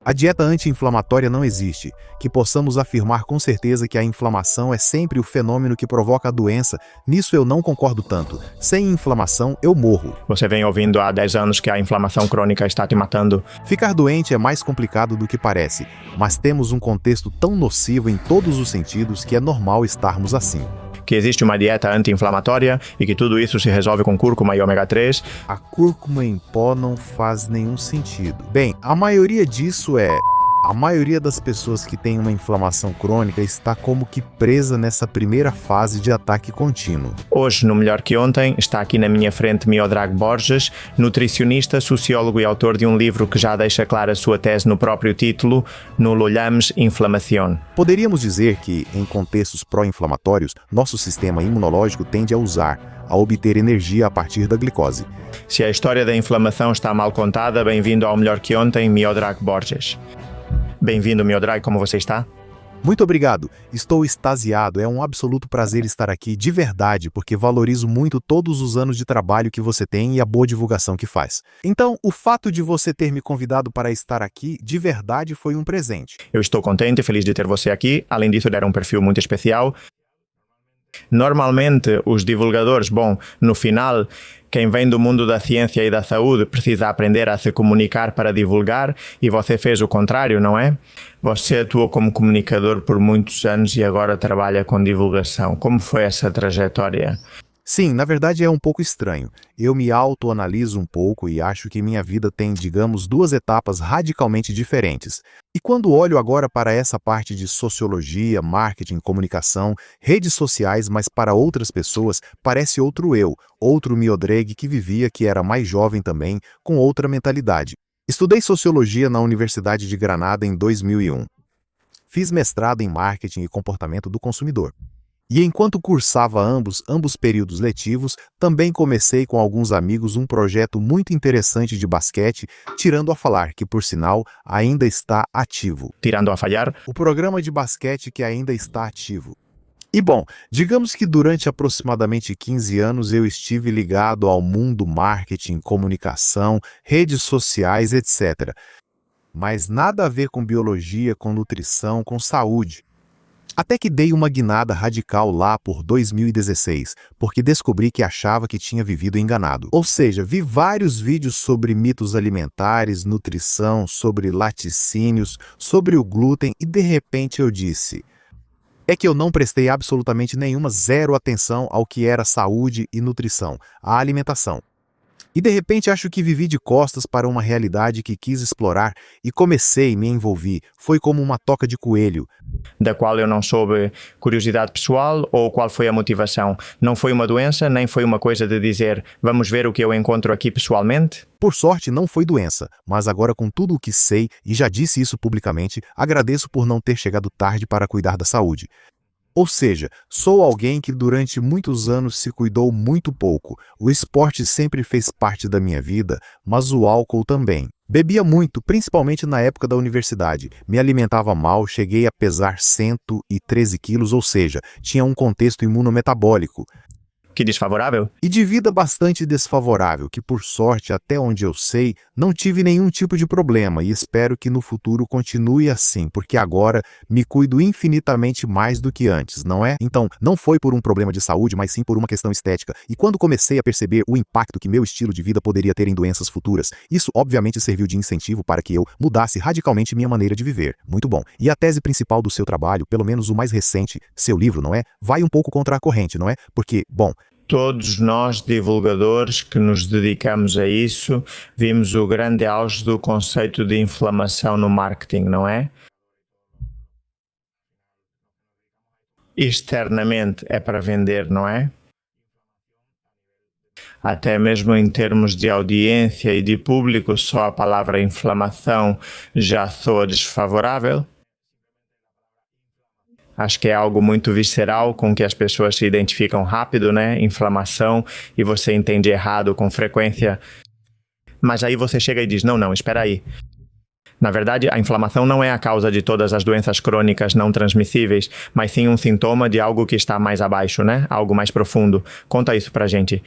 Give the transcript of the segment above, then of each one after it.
A dieta anti-inflamatória não existe, que possamos afirmar com certeza que a inflamação é sempre o fenômeno que provoca a doença, nisso eu não concordo tanto. Sem inflamação, eu morro. Você vem ouvindo há 10 anos que a inflamação crônica está te matando. Ficar doente é mais complicado do que parece, mas temos um contexto tão nocivo em todos os sentidos que é normal estarmos assim. Que existe uma dieta anti-inflamatória e que tudo isso se resolve com cúrcuma e ômega 3. A cúrcuma em pó não faz nenhum sentido. Bem, a maioria disso é... A maioria das pessoas que têm uma inflamação crônica está como que presa nessa primeira fase de ataque contínuo. Hoje, no Melhor que Ontem, está aqui na minha frente Miodrag Borges, nutricionista, sociólogo e autor de um livro que já deixa clara a sua tese no próprio título, No Lolhamos Inflamación. Poderíamos dizer que, em contextos pró-inflamatórios, nosso sistema imunológico tende a obter energia a partir da glicose. Se a história da inflamação está mal contada, bem-vindo ao Melhor que Ontem, Miodrag Borges. Bem-vindo, Miodrag, como você está? Muito obrigado, estou extasiado, é um absoluto prazer estar aqui de verdade, porque valorizo muito todos os anos de trabalho que você tem e a boa divulgação que faz. Então, o fato de você ter me convidado para estar aqui, de verdade, foi um presente. Eu estou contente e feliz de ter você aqui, além disso, dar um perfil muito especial. Normalmente, os divulgadores, no final, quem vem do mundo da ciência e da saúde precisa aprender a se comunicar para divulgar e você fez o contrário, não é? Você atuou como comunicador por muitos anos e agora trabalha com divulgação. Como foi essa trajetória? Sim, na verdade é um pouco estranho. Eu me autoanaliso um pouco e acho que minha vida tem, digamos, duas etapas radicalmente diferentes. E quando olho agora para essa parte de sociologia, marketing, comunicação, redes sociais, mas para outras pessoas, parece outro eu, outro Miodrag que vivia, que era mais jovem também, com outra mentalidade. Estudei sociologia na Universidade de Granada em 2001. Fiz mestrado em marketing e comportamento do consumidor. E enquanto cursava ambos períodos letivos, também comecei com alguns amigos um projeto muito interessante de basquete, Tirando a Falar, que por sinal ainda está ativo. Tirando a Falhar? O programa de basquete que ainda está ativo. E bom, digamos que durante aproximadamente 15 anos eu estive ligado ao mundo marketing, comunicação, redes sociais, etc. Mas nada a ver com biologia, com nutrição, com saúde. Até que dei uma guinada radical lá por 2016, porque descobri que achava que tinha vivido enganado. Ou seja, vi vários vídeos sobre mitos alimentares, nutrição, sobre laticínios, sobre o glúten e de repente eu disse... É que eu não prestei absolutamente zero atenção ao que era saúde e nutrição, a alimentação. E de repente acho que vivi de costas para uma realidade que quis explorar e comecei, me envolvi. Foi como uma toca de coelho. Da qual eu não soube curiosidade pessoal ou qual foi a motivação? Não foi uma doença, nem foi uma coisa de dizer vamos ver o que eu encontro aqui pessoalmente? Por sorte não foi doença, mas agora com tudo o que sei, e já disse isso publicamente, agradeço por não ter chegado tarde para cuidar da saúde. Ou seja, sou alguém que durante muitos anos se cuidou muito pouco. O esporte sempre fez parte da minha vida, mas o álcool também. Bebia muito, principalmente na época da universidade. Me alimentava mal, cheguei a pesar 113 quilos, ou seja, tinha um contexto imunometabólico. Que desfavorável? E de vida bastante desfavorável, que por sorte, até onde eu sei, não tive nenhum tipo de problema e espero que no futuro continue assim, porque agora me cuido infinitamente mais do que antes, não é? Então, não foi por um problema de saúde, mas sim por uma questão estética. E quando comecei a perceber o impacto que meu estilo de vida poderia ter em doenças futuras, isso obviamente serviu de incentivo para que eu mudasse radicalmente minha maneira de viver. Muito bom. E a tese principal do seu trabalho, pelo menos o mais recente, seu livro, não é? Vai um pouco contra a corrente, não é? Porque, bom, todos nós, divulgadores que nos dedicamos a isso, vimos o grande auge do conceito de inflamação no marketing, não é? Externamente é para vender, não é? Até mesmo em termos de audiência e de público, só a palavra inflamação já soa desfavorável. Acho que é algo muito visceral com que as pessoas se identificam rápido, né? Inflamação, e você entende errado com frequência. Mas aí você chega e diz, não, espera aí. Na verdade, a inflamação não é a causa de todas as doenças crônicas não transmissíveis, mas sim um sintoma de algo que está mais abaixo, né? Algo mais profundo. Conta isso pra gente.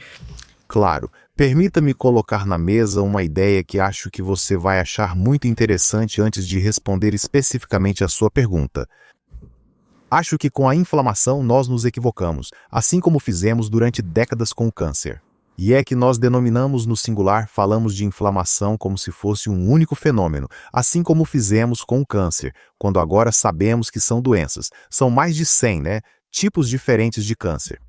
Claro, Permita-me colocar na mesa uma ideia que acho que você vai achar muito interessante antes de responder especificamente a sua pergunta. Acho que com a inflamação nós nos equivocamos, assim como fizemos durante décadas com o câncer. E é que nós denominamos no singular, falamos de inflamação como se fosse um único fenômeno, assim como fizemos com o câncer, quando agora sabemos que são doenças. São mais de 100, tipos diferentes de câncer.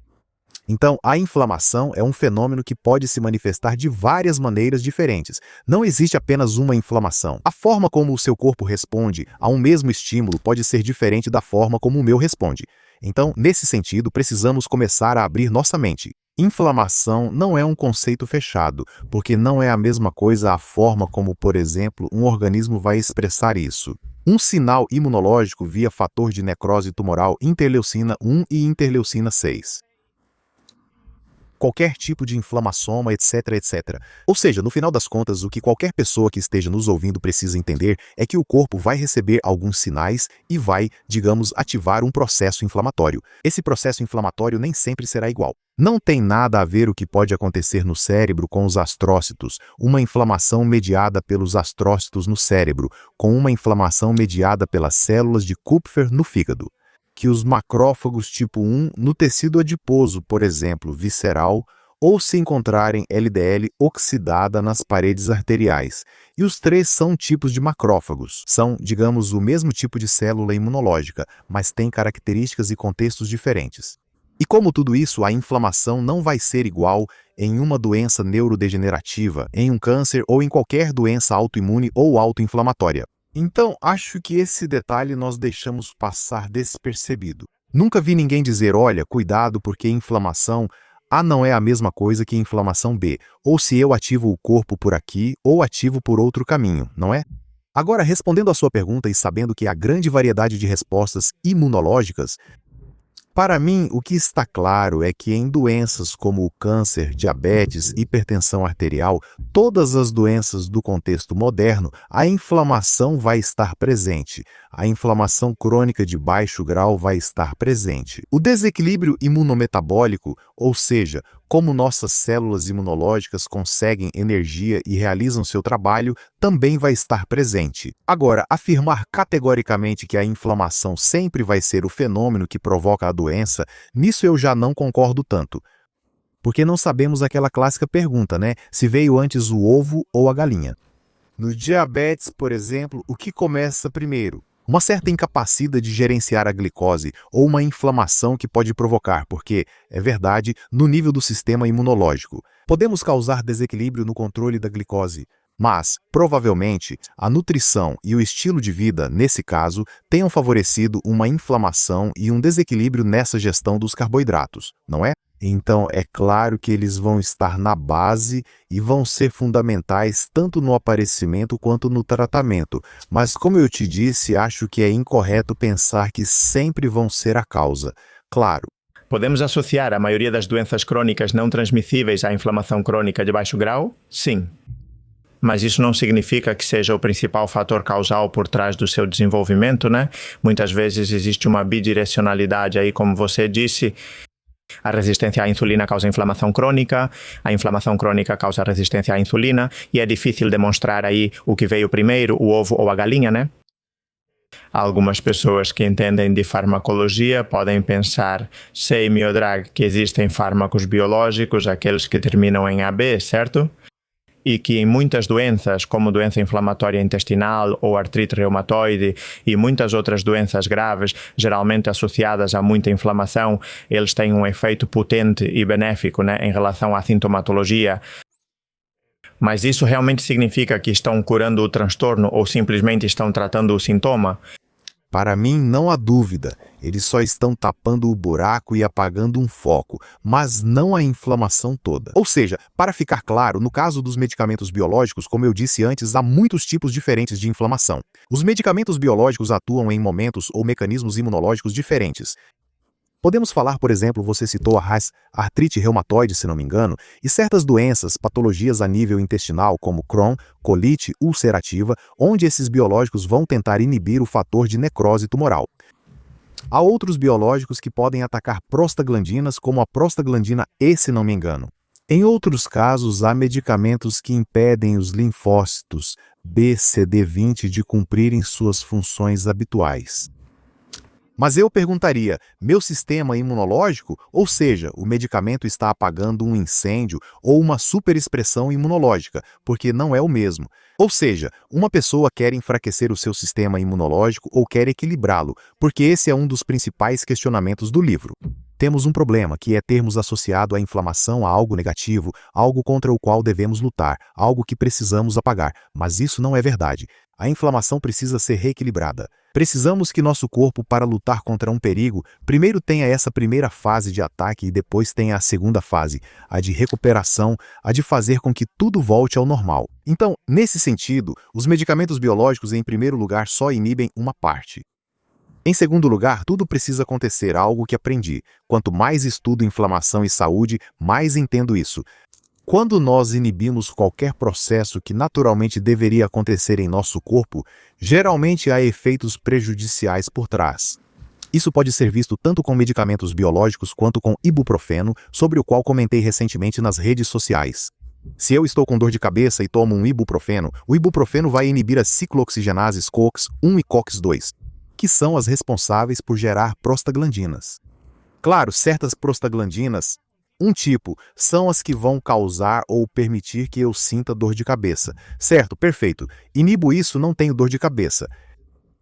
Então, a inflamação é um fenômeno que pode se manifestar de várias maneiras diferentes. Não existe apenas uma inflamação. A forma como o seu corpo responde a um mesmo estímulo pode ser diferente da forma como o meu responde. Então, nesse sentido, precisamos começar a abrir nossa mente. Inflamação não é um conceito fechado, porque não é a mesma coisa a forma como, por exemplo, um organismo vai expressar isso. Um sinal imunológico via fator de necrose tumoral interleucina 1 e interleucina 6. Qualquer tipo de inflamassoma, etc, etc. Ou seja, no final das contas, o que qualquer pessoa que esteja nos ouvindo precisa entender é que o corpo vai receber alguns sinais e vai, digamos, ativar um processo inflamatório. Esse processo inflamatório nem sempre será igual. Não tem nada a ver o que pode acontecer no cérebro com os astrócitos, uma inflamação mediada pelos astrócitos no cérebro, com uma inflamação mediada pelas células de Kupfer no fígado. Que os macrófagos tipo 1 no tecido adiposo, por exemplo, visceral, ou se encontrarem LDL oxidada nas paredes arteriais. E os três são tipos de macrófagos. São, digamos, o mesmo tipo de célula imunológica, mas têm características e contextos diferentes. E como tudo isso, a inflamação não vai ser igual em uma doença neurodegenerativa, em um câncer ou em qualquer doença autoimune ou autoinflamatória. Então, acho que esse detalhe nós deixamos passar despercebido. Nunca vi ninguém dizer, olha, cuidado porque inflamação A não é a mesma coisa que inflamação B, ou se eu ativo o corpo por aqui ou ativo por outro caminho, não é? Agora, respondendo à sua pergunta e sabendo que há grande variedade de respostas imunológicas, para mim, o que está claro é que em doenças como o câncer, diabetes, hipertensão arterial, todas as doenças do contexto moderno, a inflamação vai estar presente. A inflamação crônica de baixo grau vai estar presente. O desequilíbrio imunometabólico, ou seja, como nossas células imunológicas conseguem energia e realizam seu trabalho, também vai estar presente. Agora, afirmar categoricamente que a inflamação sempre vai ser o fenômeno que provoca a doença, nisso eu já não concordo tanto. Porque não sabemos aquela clássica pergunta, se veio antes o ovo ou a galinha. No diabetes, por exemplo, o que começa primeiro? Uma certa incapacidade de gerenciar a glicose ou uma inflamação que pode provocar, porque, é verdade, no nível do sistema imunológico. Podemos causar desequilíbrio no controle da glicose, mas, provavelmente, a nutrição e o estilo de vida, nesse caso, tenham favorecido uma inflamação e um desequilíbrio nessa gestão dos carboidratos, não é? Então, é claro que eles vão estar na base e vão ser fundamentais tanto no aparecimento quanto no tratamento. Mas, como eu te disse, acho que é incorreto pensar que sempre vão ser a causa. Claro. Podemos associar a maioria das doenças crônicas não transmissíveis à inflamação crônica de baixo grau? Sim. Mas isso não significa que seja o principal fator causal por trás do seu desenvolvimento, Muitas vezes existe uma bidirecionalidade aí, como você disse. A resistência à insulina causa inflamação crônica, a inflamação crônica causa resistência à insulina, e é difícil demonstrar aí o que veio primeiro, o ovo ou a galinha, Algumas pessoas que entendem de farmacologia podem pensar, sei, Miodrag, que existem fármacos biológicos, aqueles que terminam em AB, certo? E que em muitas doenças, como doença inflamatória intestinal ou artrite reumatoide e muitas outras doenças graves, geralmente associadas a muita inflamação, eles têm um efeito potente e benéfico em relação à sintomatologia. Mas isso realmente significa que estão curando o transtorno ou simplesmente estão tratando o sintoma? Para mim, não há dúvida. Eles só estão tapando o buraco e apagando um foco, mas não a inflamação toda. Ou seja, para ficar claro, no caso dos medicamentos biológicos, como eu disse antes, há muitos tipos diferentes de inflamação. Os medicamentos biológicos atuam em momentos ou mecanismos imunológicos diferentes. Podemos falar, por exemplo, você citou a artrite reumatoide, se não me engano, e certas doenças, patologias a nível intestinal, como Crohn, colite ulcerativa, onde esses biológicos vão tentar inibir o fator de necrose tumoral. Há outros biológicos que podem atacar prostaglandinas, como a prostaglandina E, se não me engano. Em outros casos, há medicamentos que impedem os linfócitos BCD20 de cumprirem suas funções habituais. Mas eu perguntaria, meu sistema imunológico, ou seja, o medicamento está apagando um incêndio ou uma superexpressão imunológica, porque não é o mesmo. Ou seja, uma pessoa quer enfraquecer o seu sistema imunológico ou quer equilibrá-lo, porque esse é um dos principais questionamentos do livro. Temos um problema, que é termos associado a inflamação a algo negativo, algo contra o qual devemos lutar, algo que precisamos apagar, mas isso não é verdade. A inflamação precisa ser reequilibrada. Precisamos que nosso corpo, para lutar contra um perigo, primeiro tenha essa primeira fase de ataque e depois tenha a segunda fase, a de recuperação, a de fazer com que tudo volte ao normal. Então, nesse sentido, os medicamentos biológicos, em primeiro lugar, só inibem uma parte. Em segundo lugar, tudo precisa acontecer, algo que aprendi. Quanto mais estudo inflamação e saúde, mais entendo isso. Quando nós inibimos qualquer processo que naturalmente deveria acontecer em nosso corpo, geralmente há efeitos prejudiciais por trás. Isso pode ser visto tanto com medicamentos biológicos quanto com ibuprofeno, sobre o qual comentei recentemente nas redes sociais. Se eu estou com dor de cabeça e tomo um ibuprofeno, o ibuprofeno vai inibir as ciclooxigenases COX-1 e COX-2, que são as responsáveis por gerar prostaglandinas. Claro, certas prostaglandinas, um tipo, são as que vão causar ou permitir que eu sinta dor de cabeça. Certo, perfeito. Inibo isso, não tenho dor de cabeça.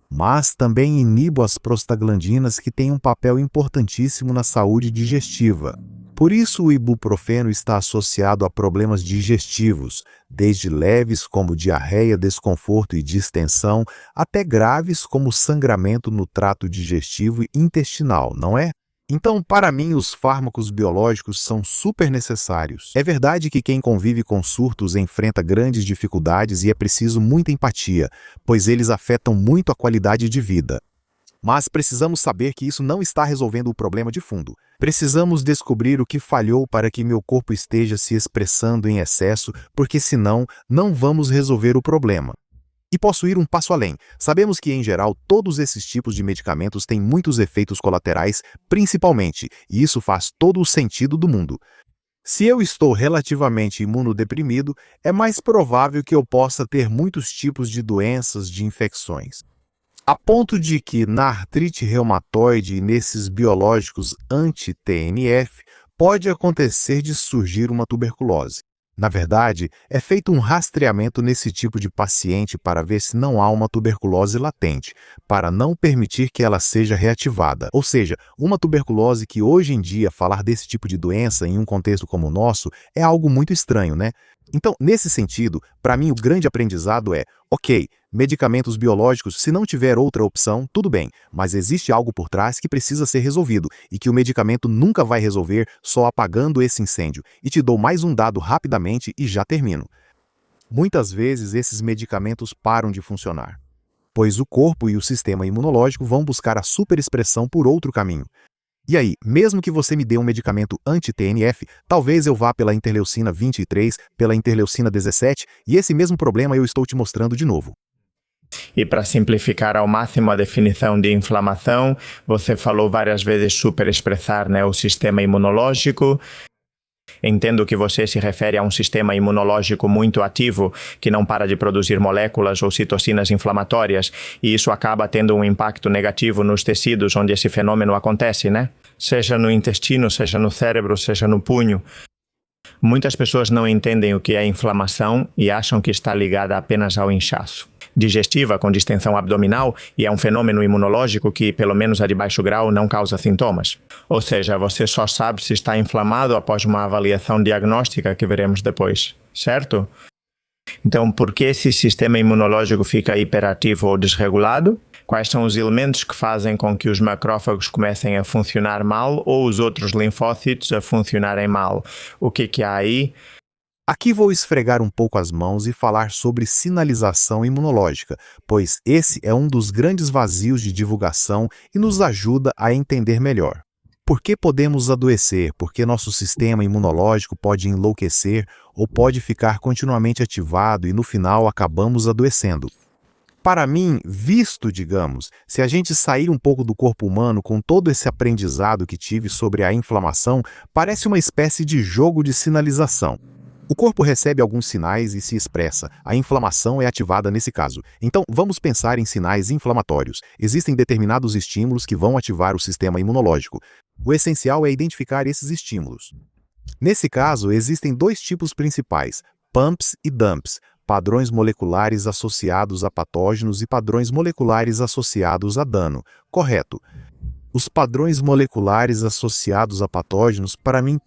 Mas também inibo as prostaglandinas que têm um papel importantíssimo na saúde digestiva. Por isso o ibuprofeno está associado a problemas digestivos, desde leves como diarreia, desconforto e distensão, até graves como sangramento no trato digestivo e intestinal, não é? Então, para mim, os fármacos biológicos são super necessários. É verdade que quem convive com surtos enfrenta grandes dificuldades e é preciso muita empatia, pois eles afetam muito a qualidade de vida. Mas precisamos saber que isso não está resolvendo o problema de fundo. Precisamos descobrir o que falhou para que meu corpo esteja se expressando em excesso, porque senão não vamos resolver o problema. E posso ir um passo além. Sabemos que, em geral, todos esses tipos de medicamentos têm muitos efeitos colaterais, principalmente, e isso faz todo o sentido do mundo. Se eu estou relativamente imunodeprimido, é mais provável que eu possa ter muitos tipos de doenças, de infecções. A ponto de que, na artrite reumatoide e nesses biológicos anti-TNF, pode acontecer de surgir uma tuberculose. Na verdade, é feito um rastreamento nesse tipo de paciente para ver se não há uma tuberculose latente, para não permitir que ela seja reativada. Ou seja, uma tuberculose que hoje em dia falar desse tipo de doença em um contexto como o nosso é algo muito estranho, né? Então, nesse sentido, para mim o grande aprendizado é, ok, medicamentos biológicos, se não tiver outra opção, tudo bem, mas existe algo por trás que precisa ser resolvido e que o medicamento nunca vai resolver só apagando esse incêndio. E te dou mais um dado rapidamente e já termino. Muitas vezes esses medicamentos param de funcionar, pois o corpo e o sistema imunológico vão buscar a superexpressão por outro caminho. E aí, mesmo que você me dê um medicamento anti-TNF, talvez eu vá pela interleucina 23, pela interleucina 17, e esse mesmo problema eu estou te mostrando de novo. E para simplificar ao máximo a definição de inflamação, você falou várias vezes superexpressar, né, o sistema imunológico. Entendo que você se refere a um sistema imunológico muito ativo, que não para de produzir moléculas ou citocinas inflamatórias, e isso acaba tendo um impacto negativo nos tecidos onde esse fenômeno acontece, né? Seja no intestino, seja no cérebro, seja no punho. Muitas pessoas não entendem o que é inflamação e acham que está ligada apenas ao inchaço digestiva com distensão abdominal, e é um fenômeno imunológico que, pelo menos a de baixo grau, não causa sintomas. Ou seja, você só sabe se está inflamado após uma avaliação diagnóstica que veremos depois, certo? Então, por que esse sistema imunológico fica hiperativo ou desregulado? Quais são os elementos que fazem com que os macrófagos comecem a funcionar mal ou os outros linfócitos a funcionarem mal? O que há aí? Aqui vou esfregar um pouco as mãos e falar sobre sinalização imunológica, pois esse é um dos grandes vazios de divulgação e nos ajuda a entender melhor. Por que podemos adoecer? Por que nosso sistema imunológico pode enlouquecer ou pode ficar continuamente ativado e no final acabamos adoecendo? Para mim, digamos, se a gente sair um pouco do corpo humano com todo esse aprendizado que tive sobre a inflamação, parece uma espécie de jogo de sinalização. O corpo recebe alguns sinais e se expressa. A inflamação é ativada nesse caso. Então, vamos pensar em sinais inflamatórios. Existem determinados estímulos que vão ativar o sistema imunológico. O essencial é identificar esses estímulos. Nesse caso, existem dois tipos principais, pumps e dumps. Padrões moleculares associados a patógenos e padrões moleculares associados a dano. Correto. Os padrões moleculares associados a patógenos, para mim,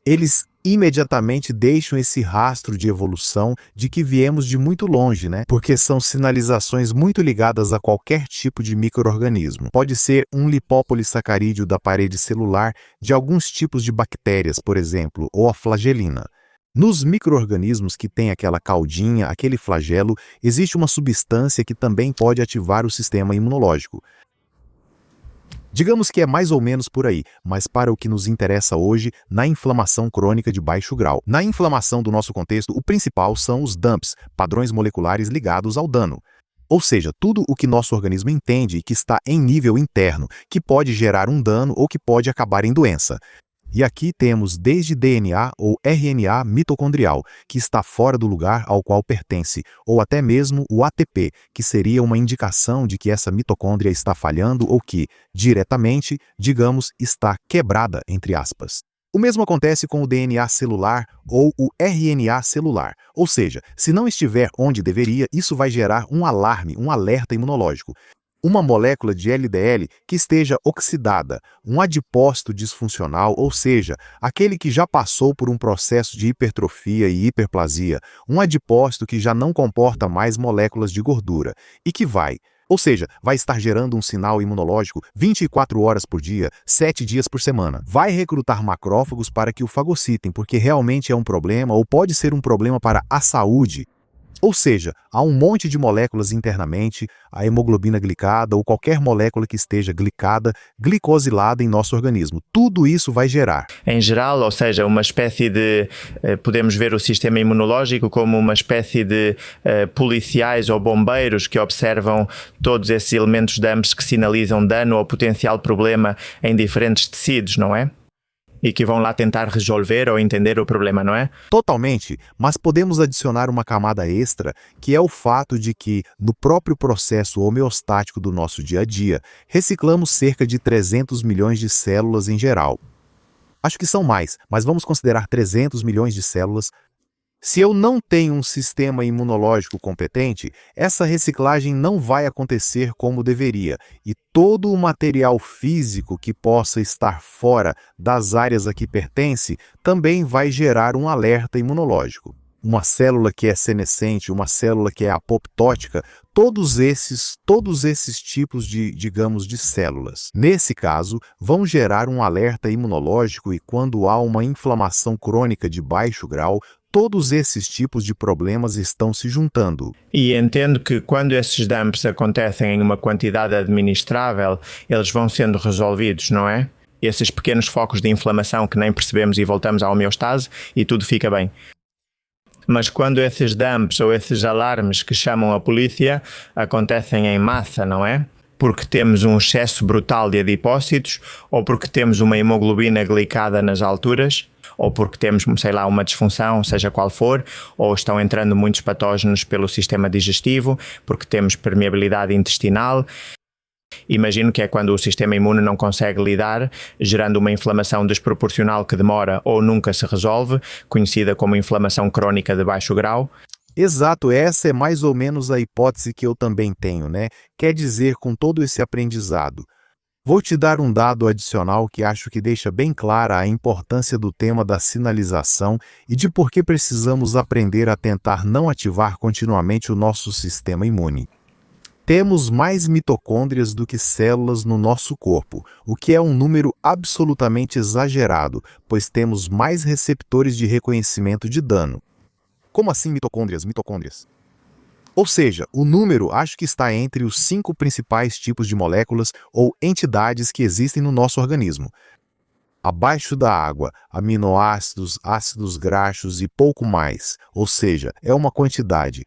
eles imediatamente deixam esse rastro de evolução de que viemos de muito longe, né? Porque são sinalizações muito ligadas a qualquer tipo de micro-organismo. Pode ser um lipópolissacarídeo da parede celular de alguns tipos de bactérias, por exemplo, ou a flagelina. Nos micro-organismos que têm aquela caudinha, aquele flagelo, existe uma substância que também pode ativar o sistema imunológico. Digamos que é mais ou menos por aí, mas para o que nos interessa hoje, na inflamação crônica de baixo grau. Na inflamação do nosso contexto, o principal são os DUMPs, padrões moleculares ligados ao dano. Ou seja, tudo o que nosso organismo entende e que está em nível interno, que pode gerar um dano ou que pode acabar em doença. E aqui temos desde DNA ou RNA mitocondrial, que está fora do lugar ao qual pertence, ou até mesmo o ATP, que seria uma indicação de que essa mitocôndria está falhando ou que, diretamente, digamos, está quebrada, entre aspas. O mesmo acontece com o DNA celular ou o RNA celular, ou seja, se não estiver onde deveria, isso vai gerar um alarme, um alerta imunológico. Uma molécula de LDL que esteja oxidada, um adipócito disfuncional, ou seja, aquele que já passou por um processo de hipertrofia e hiperplasia, um adipócito que já não comporta mais moléculas de gordura e que vai estar gerando um sinal imunológico 24 horas por dia, 7 dias por semana. Vai recrutar macrófagos para que o fagocitem, porque realmente é um problema ou pode ser um problema para a saúde. Ou seja, há um monte de moléculas internamente, a hemoglobina glicada ou qualquer molécula que esteja glicada, glicosilada em nosso organismo. Tudo isso vai gerar. Em geral, ou seja, uma espécie de... podemos ver o sistema imunológico como uma espécie de policiais ou bombeiros que observam todos esses elementos DUMPs que sinalizam dano ou potencial problema em diferentes tecidos, não é? E que vão lá tentar resolver ou entender o problema, não é? Totalmente, mas podemos adicionar uma camada extra, que é o fato de que, no próprio processo homeostático do nosso dia a dia, reciclamos cerca de 300 milhões de células em geral. Acho que são mais, mas vamos considerar 300 milhões de células. Se eu não tenho um sistema imunológico competente, essa reciclagem não vai acontecer como deveria, e todo o material físico que possa estar fora das áreas a que pertence também vai gerar um alerta imunológico. Uma célula que é senescente, uma célula que é apoptótica, todos esses tipos de células, nesse caso, vão gerar um alerta imunológico e quando há uma inflamação crônica de baixo grau, todos esses tipos de problemas estão se juntando. E entendo que quando esses DUMPs acontecem em uma quantidade administrável, eles vão sendo resolvidos, não é? Esses pequenos focos de inflamação que nem percebemos e voltamos à homeostase e tudo fica bem. Mas quando esses DUMPs ou esses alarmes que chamam a polícia acontecem em massa, não é? Porque temos um excesso brutal de adipócitos, ou porque temos uma hemoglobina glicada nas alturas, ou porque temos, sei lá, uma disfunção, seja qual for, ou estão entrando muitos patógenos pelo sistema digestivo, porque temos permeabilidade intestinal. Imagino que é quando o sistema imune não consegue lidar, gerando uma inflamação desproporcional que demora ou nunca se resolve, conhecida como inflamação crónica de baixo grau. Exato, essa é mais ou menos a hipótese que eu também tenho, né? Quer dizer, com todo esse aprendizado. Vou te dar um dado adicional que acho que deixa bem clara a importância do tema da sinalização e de por que precisamos aprender a tentar não ativar continuamente o nosso sistema imune. Temos mais mitocôndrias do que células no nosso corpo, o que é um número absolutamente exagerado, pois temos mais receptores de reconhecimento de dano. Como assim mitocôndrias? Ou seja, o número acho que está entre os 5 principais tipos de moléculas ou entidades que existem no nosso organismo. Abaixo da água, aminoácidos, ácidos graxos e pouco mais. Ou seja, é uma quantidade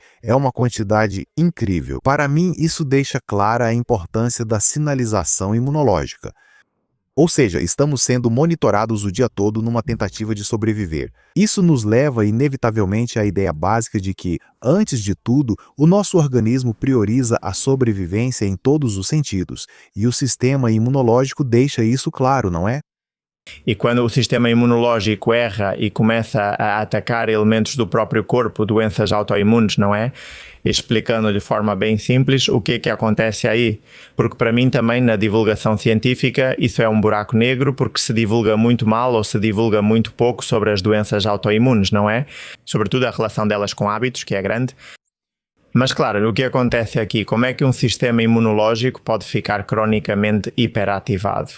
incrível. Para mim, isso deixa clara a importância da sinalização imunológica. Ou seja, estamos sendo monitorados o dia todo numa tentativa de sobreviver. Isso nos leva inevitavelmente à ideia básica de que, antes de tudo, o nosso organismo prioriza a sobrevivência em todos os sentidos, e o sistema imunológico deixa isso claro, não é? E quando o sistema imunológico erra e começa a atacar elementos do próprio corpo, doenças autoimunes, não é? Explicando de forma bem simples o que acontece aí. Porque para mim também, na divulgação científica, isso é um buraco negro, porque se divulga muito mal ou se divulga muito pouco sobre as doenças autoimunes, não é? Sobretudo a relação delas com hábitos, que é grande. Mas claro, o que acontece aqui? Como é que um sistema imunológico pode ficar cronicamente hiperativado?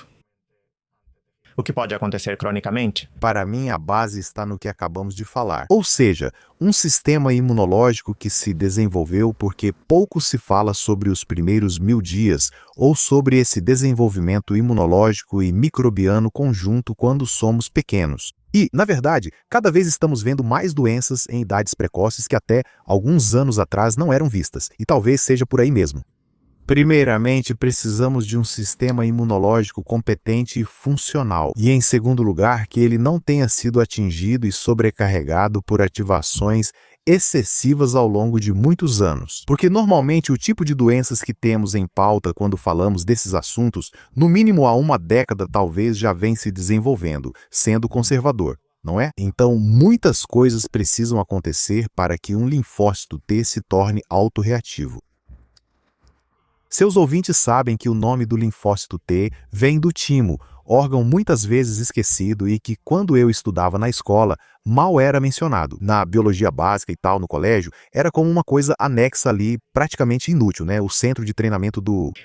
O que pode acontecer cronicamente? Para mim, a base está no que acabamos de falar. Ou seja, um sistema imunológico que se desenvolveu porque pouco se fala sobre os primeiros 1000 dias ou sobre esse desenvolvimento imunológico e microbiano conjunto quando somos pequenos. E, na verdade, cada vez estamos vendo mais doenças em idades precoces que até alguns anos atrás não eram vistas, e talvez seja por aí mesmo. Primeiramente, precisamos de um sistema imunológico competente e funcional. E, em segundo lugar, que ele não tenha sido atingido e sobrecarregado por ativações excessivas ao longo de muitos anos. Porque, normalmente, o tipo de doenças que temos em pauta quando falamos desses assuntos, no mínimo há uma década talvez já vem se desenvolvendo, sendo conservador. Não é? Então, muitas coisas precisam acontecer para que um linfócito T se torne autorreativo. Seus ouvintes sabem que o nome do linfócito T vem do timo, órgão muitas vezes esquecido e que, quando eu estudava na escola, mal era mencionado. Na biologia básica e tal, no colégio, era como uma coisa anexa ali, praticamente inútil, né? O centro de treinamento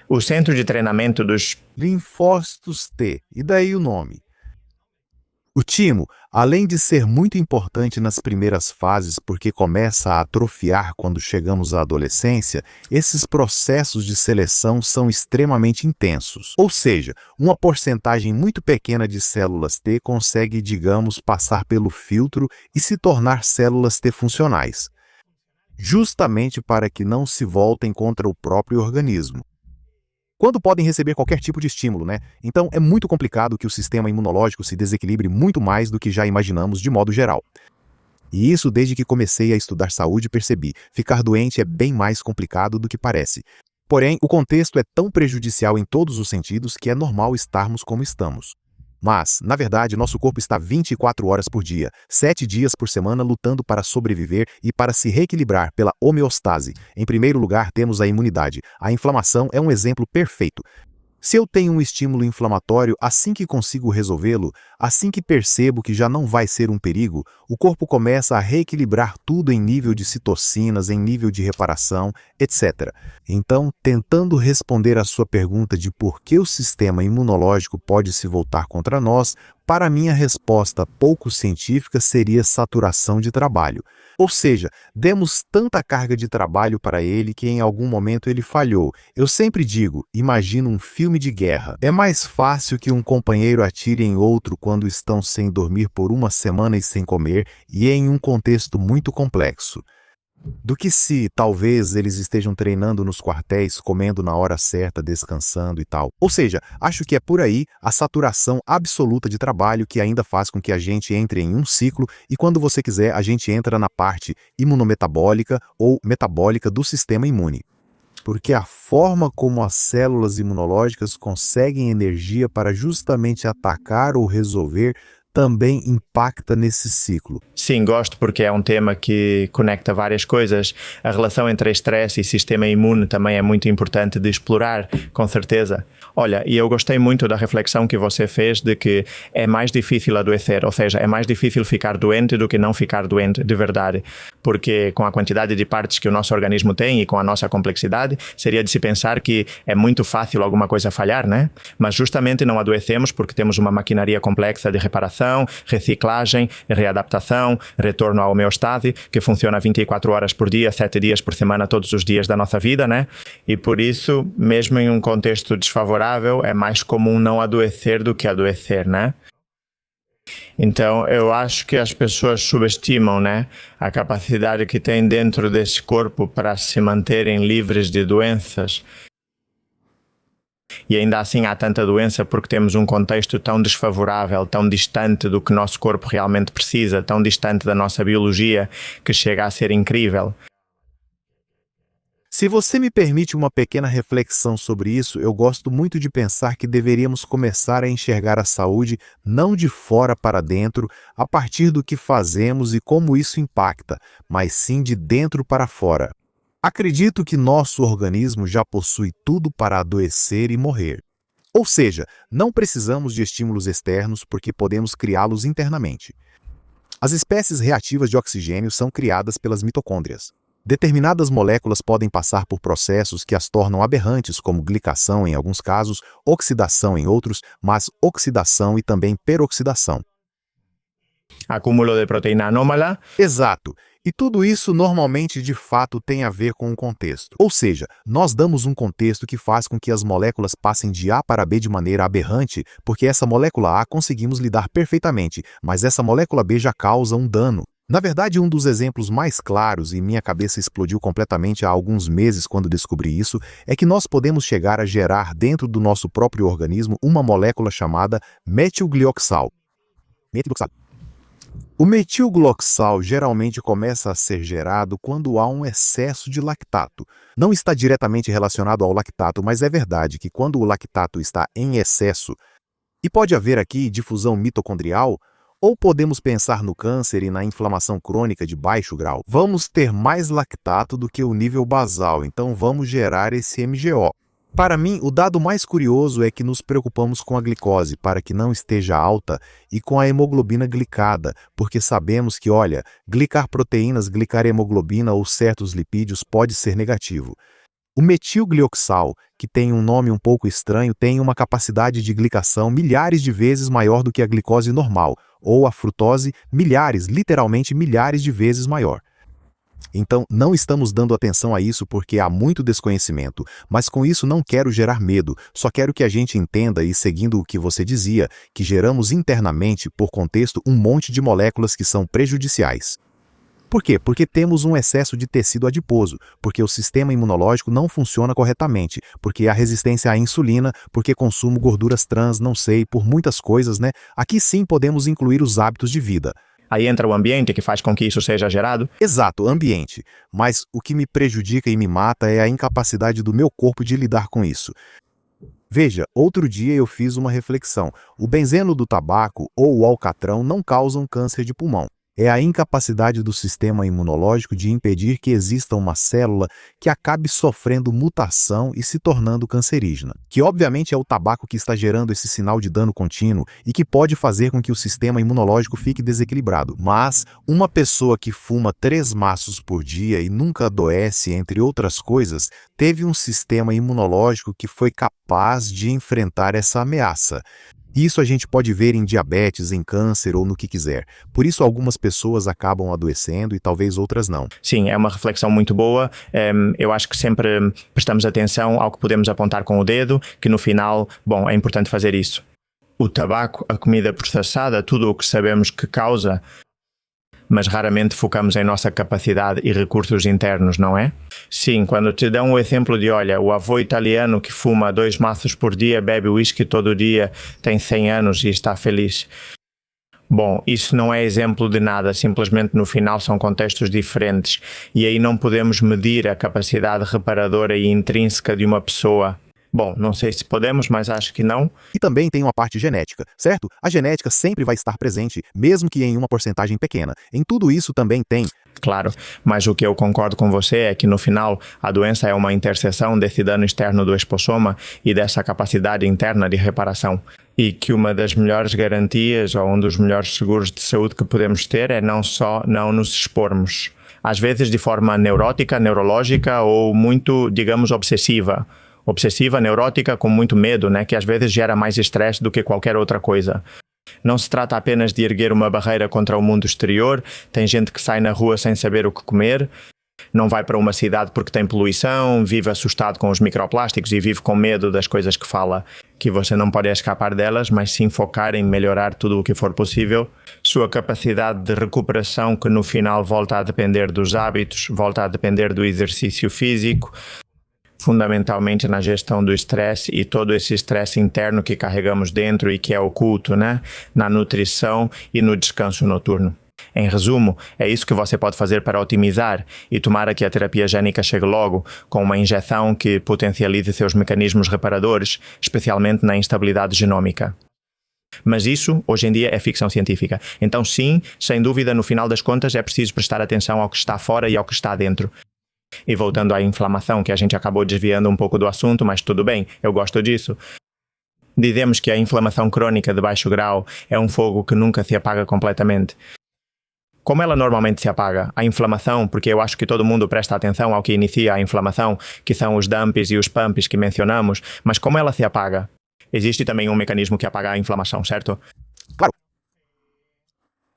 O centro de treinamento dos linfócitos T. E daí o nome? O timo, além de ser muito importante nas primeiras fases porque começa a atrofiar quando chegamos à adolescência, esses processos de seleção são extremamente intensos. Ou seja, uma porcentagem muito pequena de células T consegue, digamos, passar pelo filtro e se tornar células T funcionais, justamente para que não se voltem contra o próprio organismo. Quando podem receber qualquer tipo de estímulo, né? Então é muito complicado que o sistema imunológico se desequilibre muito mais do que já imaginamos de modo geral. E isso desde que comecei a estudar saúde percebi, ficar doente é bem mais complicado do que parece. Porém, o contexto é tão prejudicial em todos os sentidos que é normal estarmos como estamos. Mas, na verdade, nosso corpo está 24 horas por dia, 7 dias por semana lutando para sobreviver e para se reequilibrar pela homeostase. Em primeiro lugar, temos a imunidade. A inflamação é um exemplo perfeito. Se eu tenho um estímulo inflamatório, assim que consigo resolvê-lo, assim que percebo que já não vai ser um perigo, o corpo começa a reequilibrar tudo em nível de citocinas, em nível de reparação, etc. Então, tentando responder à sua pergunta de por que o sistema imunológico pode se voltar contra nós, para mim a resposta pouco científica seria saturação de trabalho. Ou seja, demos tanta carga de trabalho para ele que em algum momento ele falhou. Eu sempre digo, imagina um filme de guerra. É mais fácil que um companheiro atire em outro quando estão sem dormir por uma semana e sem comer e em um contexto muito complexo, do que se, talvez, eles estejam treinando nos quartéis, comendo na hora certa, descansando e tal. Ou seja, acho que é por aí a saturação absoluta de trabalho que ainda faz com que a gente entre em um ciclo e, quando você quiser, a gente entra na parte imunometabólica ou metabólica do sistema imune. Porque a forma como as células imunológicas conseguem energia para justamente atacar ou resolver também impacta nesse ciclo. Sim, gosto porque é um tema que conecta várias coisas. A relação entre estresse e sistema imune também é muito importante de explorar, com certeza. Olha, e eu gostei muito da reflexão que você fez de que é mais difícil adoecer, ou seja, é mais difícil ficar doente do que não ficar doente de verdade. Porque com a quantidade de partes que o nosso organismo tem e com a nossa complexidade, seria de se pensar que é muito fácil alguma coisa falhar, né? Mas justamente não adoecemos porque temos uma maquinaria complexa de reparação, reciclagem, readaptação, retorno à homeostase, que funciona 24 horas por dia, 7 dias por semana, todos os dias da nossa vida, né? E por isso, mesmo em um contexto desfavorável, é mais comum não adoecer do que adoecer, né? Então, eu acho que as pessoas subestimam, né, a capacidade que tem dentro desse corpo para se manterem livres de doenças. E ainda assim há tanta doença porque temos um contexto tão desfavorável, tão distante do que nosso corpo realmente precisa, tão distante da nossa biologia, que chega a ser incrível. Se você me permite uma pequena reflexão sobre isso, eu gosto muito de pensar que deveríamos começar a enxergar a saúde não de fora para dentro, a partir do que fazemos e como isso impacta, mas sim de dentro para fora. Acredito que nosso organismo já possui tudo para adoecer e morrer. Ou seja, não precisamos de estímulos externos porque podemos criá-los internamente. As espécies reativas de oxigênio são criadas pelas mitocôndrias. Determinadas moléculas podem passar por processos que as tornam aberrantes, como glicação em alguns casos, oxidação em outros, mas oxidação e também peroxidação. Acúmulo de proteína anômala. Exato. E tudo isso normalmente de fato tem a ver com o contexto. Ou seja, nós damos um contexto que faz com que as moléculas passem de A para B de maneira aberrante, porque essa molécula A conseguimos lidar perfeitamente, mas essa molécula B já causa um dano. Na verdade, um dos exemplos mais claros, e minha cabeça explodiu completamente há alguns meses quando descobri isso, é que nós podemos chegar a gerar dentro do nosso próprio organismo uma molécula chamada metilglioxal. O metilgloxal geralmente começa a ser gerado quando há um excesso de lactato. Não está diretamente relacionado ao lactato, mas é verdade que quando o lactato está em excesso, e pode haver aqui difusão mitocondrial, ou podemos pensar no câncer e na inflamação crônica de baixo grau. Vamos ter mais lactato do que o nível basal, então vamos gerar esse MGO. Para mim, o dado mais curioso é que nos preocupamos com a glicose para que não esteja alta e com a hemoglobina glicada, porque sabemos que, olha, glicar proteínas, glicar hemoglobina ou certos lipídios pode ser negativo. O metilglioxal, que tem um nome um pouco estranho, tem uma capacidade de glicação milhares de vezes maior do que a glicose normal, ou a frutose milhares, literalmente milhares de vezes maior. Então, não estamos dando atenção a isso porque há muito desconhecimento, mas com isso não quero gerar medo, só quero que a gente entenda e, seguindo o que você dizia, que geramos internamente, por contexto, um monte de moléculas que são prejudiciais. Por quê? Porque temos um excesso de tecido adiposo, porque o sistema imunológico não funciona corretamente, porque há resistência à insulina, porque consumo gorduras trans, não sei, por muitas coisas, né? Aqui sim podemos incluir os hábitos de vida. Aí entra o ambiente que faz com que isso seja gerado? Exato, ambiente. Mas o que me prejudica e me mata é a incapacidade do meu corpo de lidar com isso. Veja, outro dia eu fiz uma reflexão. O benzeno do tabaco ou o alcatrão não causam câncer de pulmão. É a incapacidade do sistema imunológico de impedir que exista uma célula que acabe sofrendo mutação e se tornando cancerígena, que obviamente é o tabaco que está gerando esse sinal de dano contínuo e que pode fazer com que o sistema imunológico fique desequilibrado. Mas uma pessoa que fuma 3 maços por dia e nunca adoece, entre outras coisas, teve um sistema imunológico que foi capaz de enfrentar essa ameaça. Isso a gente pode ver em diabetes, em câncer ou no que quiser. Por isso algumas pessoas acabam adoecendo e talvez outras não. Sim, é uma reflexão muito boa. Eu acho que sempre prestamos atenção ao que podemos apontar com o dedo, que no final, bom, é importante fazer isso. O tabaco, a comida processada, tudo o que sabemos que causa, mas raramente focamos em nossa capacidade e recursos internos, não é? Sim, quando te dão o exemplo de, olha, o avô italiano que fuma 2 maços por dia, bebe whisky todo dia, tem 100 anos e está feliz. Bom, isso não é exemplo de nada, simplesmente no final são contextos diferentes e aí não podemos medir a capacidade reparadora e intrínseca de uma pessoa. Bom, não sei se podemos, mas acho que não. E também tem uma parte genética, certo? A genética sempre vai estar presente, mesmo que em uma porcentagem pequena. Em tudo isso também tem. Claro, mas o que eu concordo com você é que no final a doença é uma interseção desse dano externo do espossoma e dessa capacidade interna de reparação. E que uma das melhores garantias ou um dos melhores seguros de saúde que podemos ter é não só não nos expormos. Às vezes de forma neurótica, neurológica ou muito, digamos, obsessiva, neurótica, com muito medo, né, que às vezes gera mais estresse do que qualquer outra coisa. Não se trata apenas de erguer uma barreira contra o mundo exterior, tem gente que sai na rua sem saber o que comer, não vai para uma cidade porque tem poluição, vive assustado com os microplásticos e vive com medo das coisas que fala. que você não pode escapar delas, mas sim focar em melhorar tudo o que for possível. Sua capacidade de recuperação, que no final volta a depender dos hábitos, volta a depender do exercício físico, fundamentalmente na gestão do estresse e todo esse estresse interno que carregamos dentro e que é oculto, né? Na nutrição e no descanso noturno. Em resumo, é isso que você pode fazer para otimizar, e tomara que a terapia gênica chegue logo, com uma injeção que potencialize seus mecanismos reparadores, especialmente na instabilidade genômica. Mas isso, hoje em dia, é ficção científica. Então sim, sem dúvida, no final das contas, é preciso prestar atenção ao que está fora e ao que está dentro. E voltando à inflamação, que a gente acabou desviando um pouco do assunto, mas tudo bem, eu gosto disso. Dizemos que a inflamação crônica de baixo grau é um fogo que nunca se apaga completamente. Como ela normalmente se apaga? A inflamação, porque eu acho que todo mundo presta atenção ao que inicia a inflamação, que são os dumps e os pumps que mencionamos, mas como ela se apaga? Existe também um mecanismo que apaga a inflamação, certo? Claro.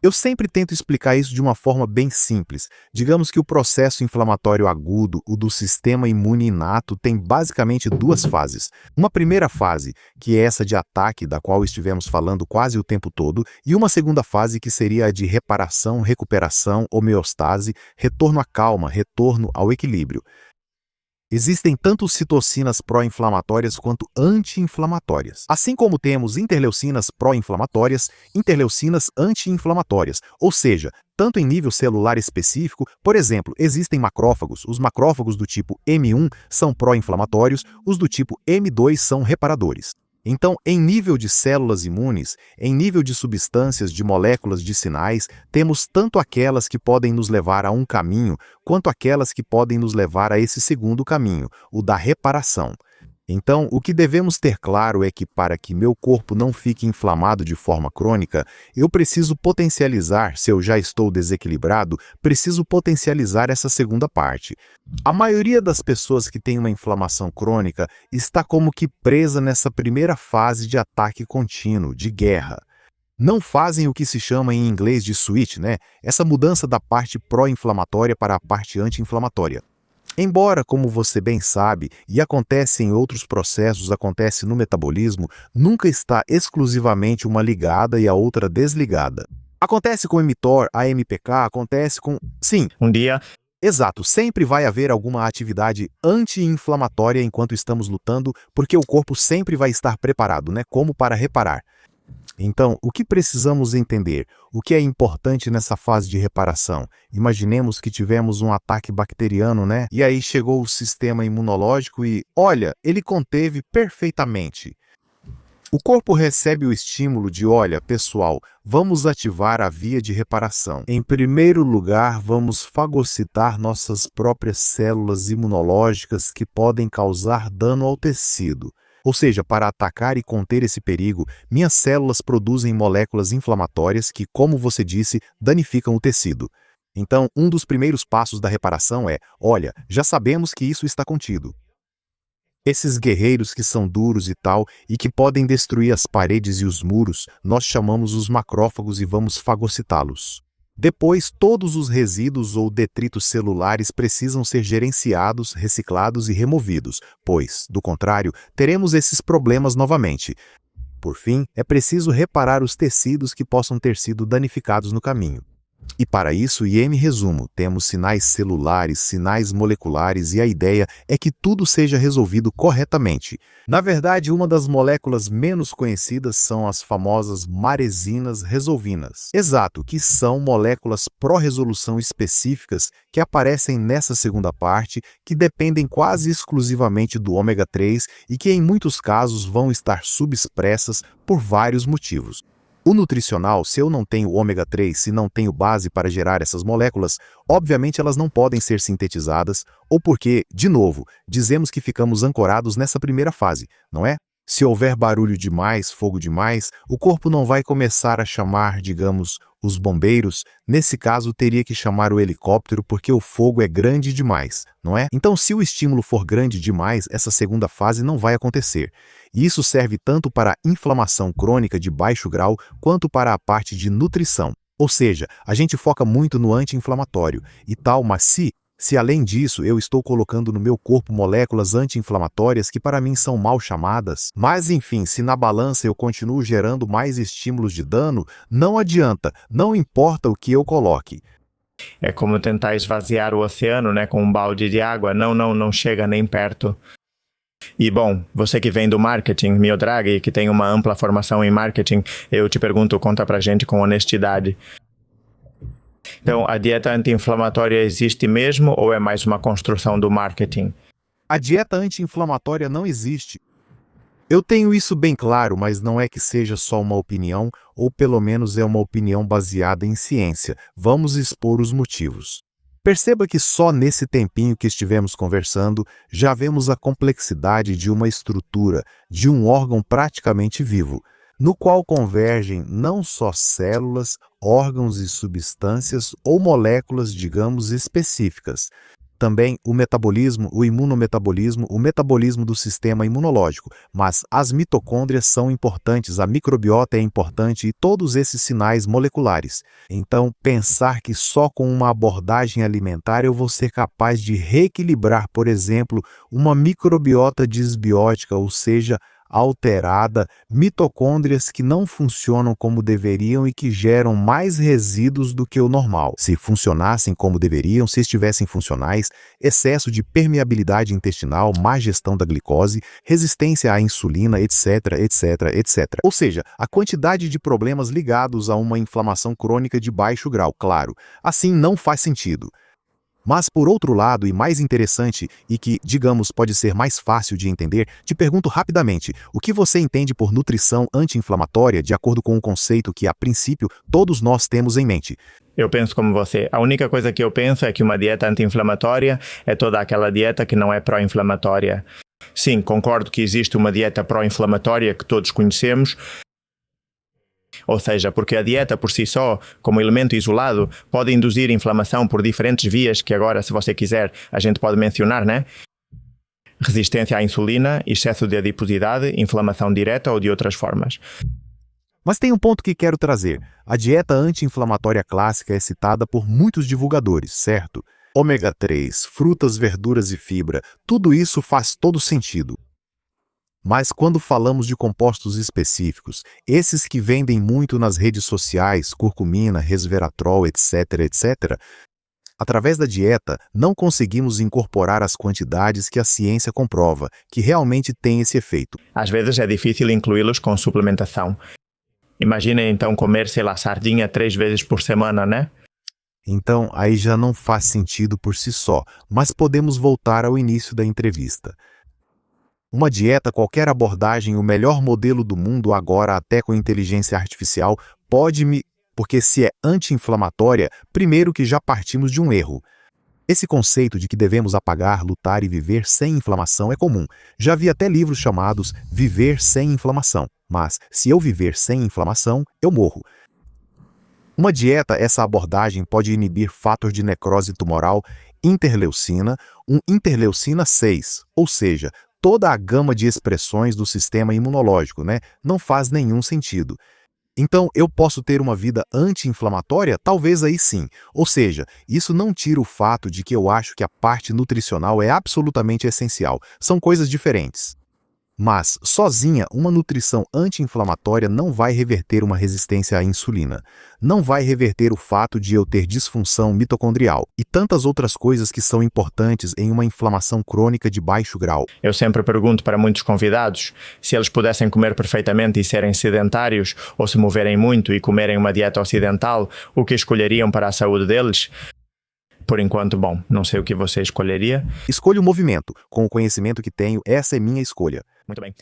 Eu sempre tento explicar isso de uma forma bem simples. Digamos que o processo inflamatório agudo, o do sistema imune inato, tem basicamente duas fases. Uma primeira fase, que é essa de ataque, da qual estivemos falando quase o tempo todo, e uma segunda fase, que seria a de reparação, recuperação, homeostase, retorno à calma, retorno ao equilíbrio. Existem tanto citocinas pró-inflamatórias quanto anti-inflamatórias. Assim como temos interleucinas pró-inflamatórias, interleucinas anti-inflamatórias, ou seja, tanto em nível celular específico, por exemplo, existem macrófagos. Os macrófagos do tipo M1 são pró-inflamatórios, os do tipo M2 são reparadores. Então, em nível de células imunes, em nível de substâncias, de moléculas de sinais, temos tanto aquelas que podem nos levar a um caminho, quanto aquelas que podem nos levar a esse segundo caminho, o da reparação. Então, o que devemos ter claro é que, para que meu corpo não fique inflamado de forma crônica, eu preciso potencializar, se eu já estou desequilibrado, preciso potencializar essa segunda parte. A maioria das pessoas que tem uma inflamação crônica está como que presa nessa primeira fase de ataque contínuo, de guerra. Não fazem o que se chama em inglês de switch, né? Essa mudança da parte pró-inflamatória para a parte anti-inflamatória. Embora, como você bem sabe, e acontece em outros processos, acontece no metabolismo, nunca está exclusivamente uma ligada e a outra desligada. Acontece com o mTOR, a MPK, acontece com... Sim, Um dia, exato, sempre vai haver alguma atividade anti-inflamatória enquanto estamos lutando, porque o corpo sempre vai estar preparado, né, como para reparar. Então, o que precisamos entender? O que é importante nessa fase de reparação? Imaginemos que tivemos um ataque bacteriano, né? E aí chegou o sistema imunológico e, olha, ele conteve perfeitamente. O corpo recebe o estímulo de, olha, pessoal, vamos ativar a via de reparação. Em primeiro lugar, vamos fagocitar nossas próprias células imunológicas que podem causar dano ao tecido. Ou seja, para atacar e conter esse perigo, minhas células produzem moléculas inflamatórias que, como você disse, danificam o tecido. Então, um dos primeiros passos da reparação é, olha, já sabemos que isso está contido. Esses guerreiros que são duros e tal, e que podem destruir as paredes e os muros, nós chamamos os macrófagos e vamos fagocitá-los. Depois, todos os resíduos ou detritos celulares precisam ser gerenciados, reciclados e removidos, pois, do contrário, teremos esses problemas novamente. Por fim, é preciso reparar os tecidos que possam ter sido danificados no caminho. E para isso, e em resumo, temos sinais celulares, sinais moleculares e a ideia é que tudo seja resolvido corretamente. Na verdade, uma das moléculas menos conhecidas são as famosas maresinas resolvinas. Exato, que são moléculas pró-resolução específicas que aparecem nessa segunda parte, que dependem quase exclusivamente do ômega 3 e que em muitos casos vão estar subexpressas por vários motivos. O nutricional, se eu não tenho ômega 3, se não tenho base para gerar essas moléculas, obviamente elas não podem ser sintetizadas, ou porque, de novo, dizemos que ficamos ancorados nessa primeira fase, não é? Se houver barulho demais, fogo demais, o corpo não vai começar a chamar, digamos, os bombeiros. Nesse caso, teria que chamar o helicóptero porque o fogo é grande demais, não é? Então, se o estímulo for grande demais, essa segunda fase não vai acontecer. E isso serve tanto para a inflamação crônica de baixo grau, quanto para a parte de nutrição. Ou seja, a gente foca muito no anti-inflamatório e tal, mas se Se além disso eu estou colocando no meu corpo moléculas anti-inflamatórias que para mim são mal chamadas. Mas enfim, se na balança eu continuo gerando mais estímulos de dano, não adianta, não importa o que eu coloque. É como tentar esvaziar o oceano, né, com um balde de água. Não chega nem perto. E bom, você que vem do marketing, Mio Draghi, que tem uma ampla formação em marketing, eu te pergunto, conta pra gente com honestidade. Então, a dieta anti-inflamatória existe mesmo ou é mais uma construção do marketing? A dieta anti-inflamatória não existe. Eu tenho isso bem claro, mas não é que seja só uma opinião, ou pelo menos é uma opinião baseada em ciência. Vamos expor os motivos. Perceba que só nesse tempinho que estivemos conversando, já vemos a complexidade de uma estrutura, de um órgão praticamente vivo, no qual convergem não só células, órgãos e substâncias ou moléculas, digamos, específicas. Também o metabolismo, o imunometabolismo, o metabolismo do sistema imunológico, mas as mitocôndrias são importantes, a microbiota é importante e todos esses sinais moleculares. Então, pensar que só com uma abordagem alimentar eu vou ser capaz de reequilibrar, por exemplo, uma microbiota disbiótica, ou seja, alterada, mitocôndrias que não funcionam como deveriam e que geram mais resíduos do que o normal. Se funcionassem como deveriam, se estivessem funcionais, excesso de permeabilidade intestinal, má gestão da glicose, resistência à insulina, etc, etc, etc. Ou seja, a quantidade de problemas ligados a uma inflamação crônica de baixo grau, claro. Assim não faz sentido. Mas, por outro lado, e mais interessante, e que, digamos, pode ser mais fácil de entender, te pergunto rapidamente, o que você entende por nutrição anti-inflamatória de acordo com o conceito que, a princípio, todos nós temos em mente? Eu penso como você. A única coisa que eu penso é que uma dieta anti-inflamatória é toda aquela dieta que não é pró-inflamatória. Sim, concordo que existe uma dieta pró-inflamatória que todos conhecemos, ou seja, porque a dieta por si só, como elemento isolado, pode induzir inflamação por diferentes vias que agora, se você quiser, a gente pode mencionar, né? Resistência à insulina, excesso de adiposidade, inflamação direta ou de outras formas. Mas tem um ponto que quero trazer. A dieta anti-inflamatória clássica é citada por muitos divulgadores, certo? Ômega 3, frutas, verduras e fibra, tudo isso faz todo sentido. Mas quando falamos de compostos específicos, esses que vendem muito nas redes sociais, curcumina, resveratrol, etc, etc, através da dieta, não conseguimos incorporar as quantidades que a ciência comprova, que realmente tem esse efeito. Às vezes é difícil incluí-los com suplementação. Imagina então comer, sei lá, sardinha 3 vezes por semana, né? Então, aí já não faz sentido por si só, mas podemos voltar ao início da entrevista. Uma dieta, qualquer abordagem, o melhor modelo do mundo agora, até com inteligência artificial, porque se é anti-inflamatória, primeiro que já partimos de um erro. Esse conceito de que devemos apagar, lutar e viver sem inflamação é comum. Já vi até livros chamados Viver Sem Inflamação. Mas, se eu viver sem inflamação, eu morro. Uma dieta, essa abordagem pode inibir fator de necrose tumoral, interleucina, um interleucina 6, ou seja, toda a gama de expressões do sistema imunológico, né? Não faz nenhum sentido. Então, eu posso ter uma vida anti-inflamatória? Talvez aí sim. Ou seja, isso não tira o fato de que eu acho que a parte nutricional é absolutamente essencial. São coisas diferentes. Mas, sozinha, uma nutrição anti-inflamatória não vai reverter uma resistência à insulina. Não vai reverter o fato de eu ter disfunção mitocondrial e tantas outras coisas que são importantes em uma inflamação crônica de baixo grau. Eu sempre pergunto para muitos convidados se eles pudessem comer perfeitamente e serem sedentários ou se moverem muito e comerem uma dieta ocidental, o que escolheriam para a saúde deles? Por enquanto, bom, não sei o que você escolheria. Escolho o movimento. Com o conhecimento que tenho, essa é minha escolha. Muito bem.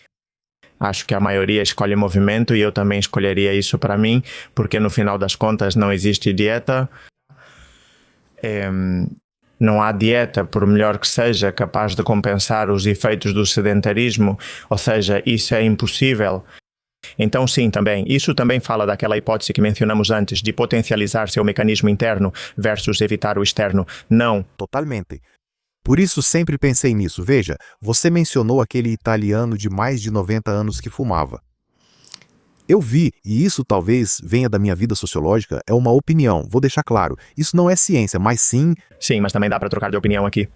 Acho que a maioria escolhe movimento e eu também escolheria isso para mim, porque no final das contas não existe dieta. Não há dieta, por melhor que seja, capaz de compensar os efeitos do sedentarismo, ou seja, isso é impossível. Então sim, também, isso também fala daquela hipótese que mencionamos antes, de potencializar seu mecanismo interno versus evitar o externo. Não. Totalmente. Por isso sempre pensei nisso. Veja, você mencionou aquele italiano de mais de 90 anos que fumava. Eu vi, e isso talvez venha da minha vida sociológica, é uma opinião, vou deixar claro. Isso não é ciência, mas sim, Sim, mas também dá para trocar de opinião aqui.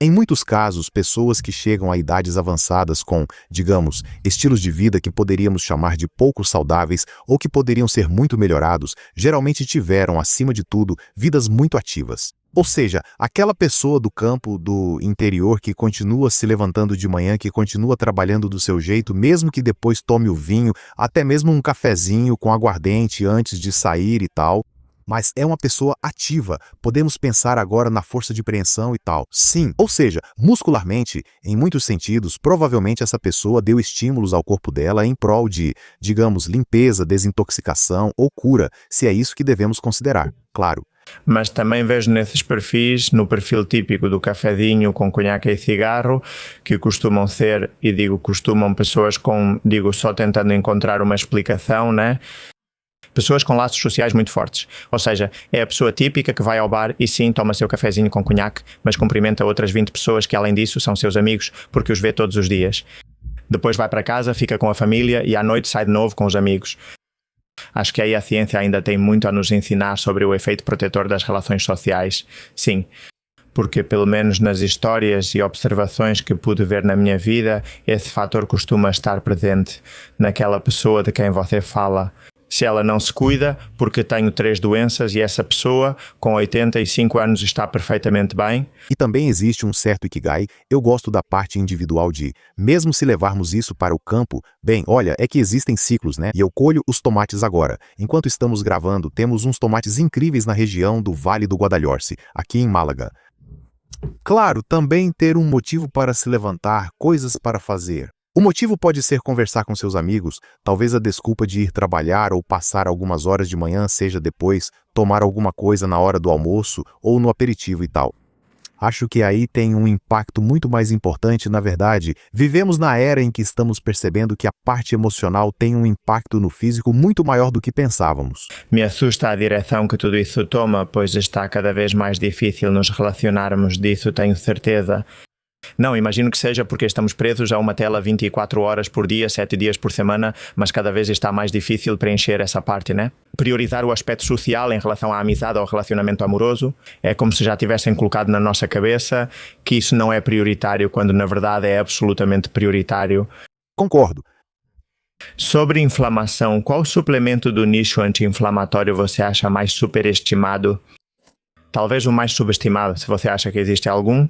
em muitos casos, pessoas que chegam a idades avançadas com, digamos, estilos de vida que poderíamos chamar de pouco saudáveis ou que poderiam ser muito melhorados, geralmente tiveram, acima de tudo, vidas muito ativas. Ou seja, aquela pessoa do campo, do interior, que continua se levantando de manhã, que continua trabalhando do seu jeito, mesmo que depois tome o vinho, até mesmo um cafezinho com aguardente antes de sair e tal. Mas é uma pessoa ativa. Podemos pensar agora na força de preensão e tal. Sim, ou seja, muscularmente, em muitos sentidos, provavelmente essa pessoa deu estímulos ao corpo dela em prol de, digamos, limpeza, desintoxicação ou cura, se é isso que devemos considerar. Claro. Mas também vejo nesses perfis, no perfil típico do cafezinho com conhaque e cigarro, que costumam ser, e digo costumam, pessoas com, digo só tentando encontrar uma explicação, né? Pessoas com laços sociais muito fortes. Ou seja, é a pessoa típica que vai ao bar e sim, toma seu cafezinho com conhaque, mas cumprimenta outras 20 pessoas que além disso são seus amigos porque os vê todos os dias. Depois vai para casa, fica com a família e à noite sai de novo com os amigos. Acho que aí a ciência ainda tem muito a nos ensinar sobre o efeito protetor das relações sociais. Sim, porque pelo menos nas histórias e observações que pude ver na minha vida, esse fator costuma estar presente naquela pessoa de quem você fala. Se ela não se cuida, porque tenho 3 doenças e essa pessoa com 85 anos está perfeitamente bem. E também existe um certo ikigai. Eu gosto da parte individual de, mesmo se levarmos isso para o campo, bem, olha, é que existem ciclos, né? E eu colho os tomates agora. Enquanto estamos gravando, temos uns tomates incríveis na região do Vale do Guadalhorce, aqui em Málaga. Claro, também ter um motivo para se levantar, coisas para fazer. O motivo pode ser conversar com seus amigos, talvez a desculpa de ir trabalhar ou passar algumas horas de manhã seja depois tomar alguma coisa na hora do almoço ou no aperitivo e tal. Acho que aí tem um impacto muito mais importante, na verdade. Vivemos na era em que estamos percebendo que a parte emocional tem um impacto no físico muito maior do que pensávamos. Me assusta a direção que tudo isso toma, pois está cada vez mais difícil nos relacionarmos disso, tenho certeza. Não, imagino que seja porque estamos presos a uma tela 24 horas por dia, 7 dias por semana, mas cada vez está mais difícil preencher essa parte, né? Priorizar o aspecto social em relação à amizade ou ao relacionamento amoroso é como se já tivessem colocado na nossa cabeça que isso não é prioritário, quando na verdade é absolutamente prioritário. Concordo. Sobre inflamação, qual suplemento do nicho anti-inflamatório você acha mais superestimado? Talvez o mais subestimado, se você acha que existe algum?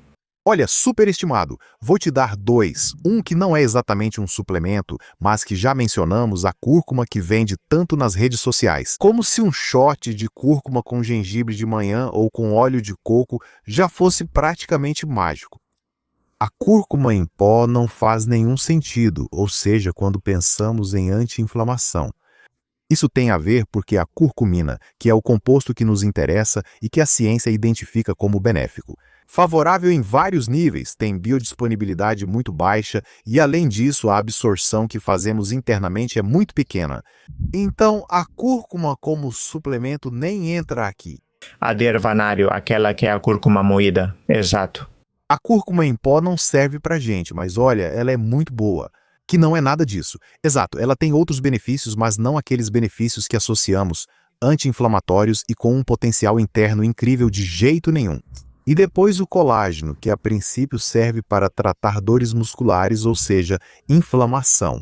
Olha, superestimado. Vou te dar 2. Um que não é exatamente um suplemento, mas que já mencionamos, a cúrcuma, que vende tanto nas redes sociais. Como se um shot de cúrcuma com gengibre de manhã ou com óleo de coco já fosse praticamente mágico. A cúrcuma em pó não faz nenhum sentido, ou seja, quando pensamos em anti-inflamação. Isso tem a ver porque a curcumina, que é o composto que nos interessa e que a ciência identifica como benéfico, favorável em vários níveis, tem biodisponibilidade muito baixa e, além disso, a absorção que fazemos internamente é muito pequena. Então, a cúrcuma como suplemento nem entra aqui. A de ervanário, aquela que é a cúrcuma moída. Exato. A cúrcuma em pó não serve pra gente, mas olha, ela é muito boa. Que não é nada disso. Exato, ela tem outros benefícios, mas não aqueles benefícios que associamos, anti-inflamatórios e com um potencial interno incrível de jeito nenhum. E depois o colágeno, que a princípio serve para tratar dores musculares, ou seja, inflamação.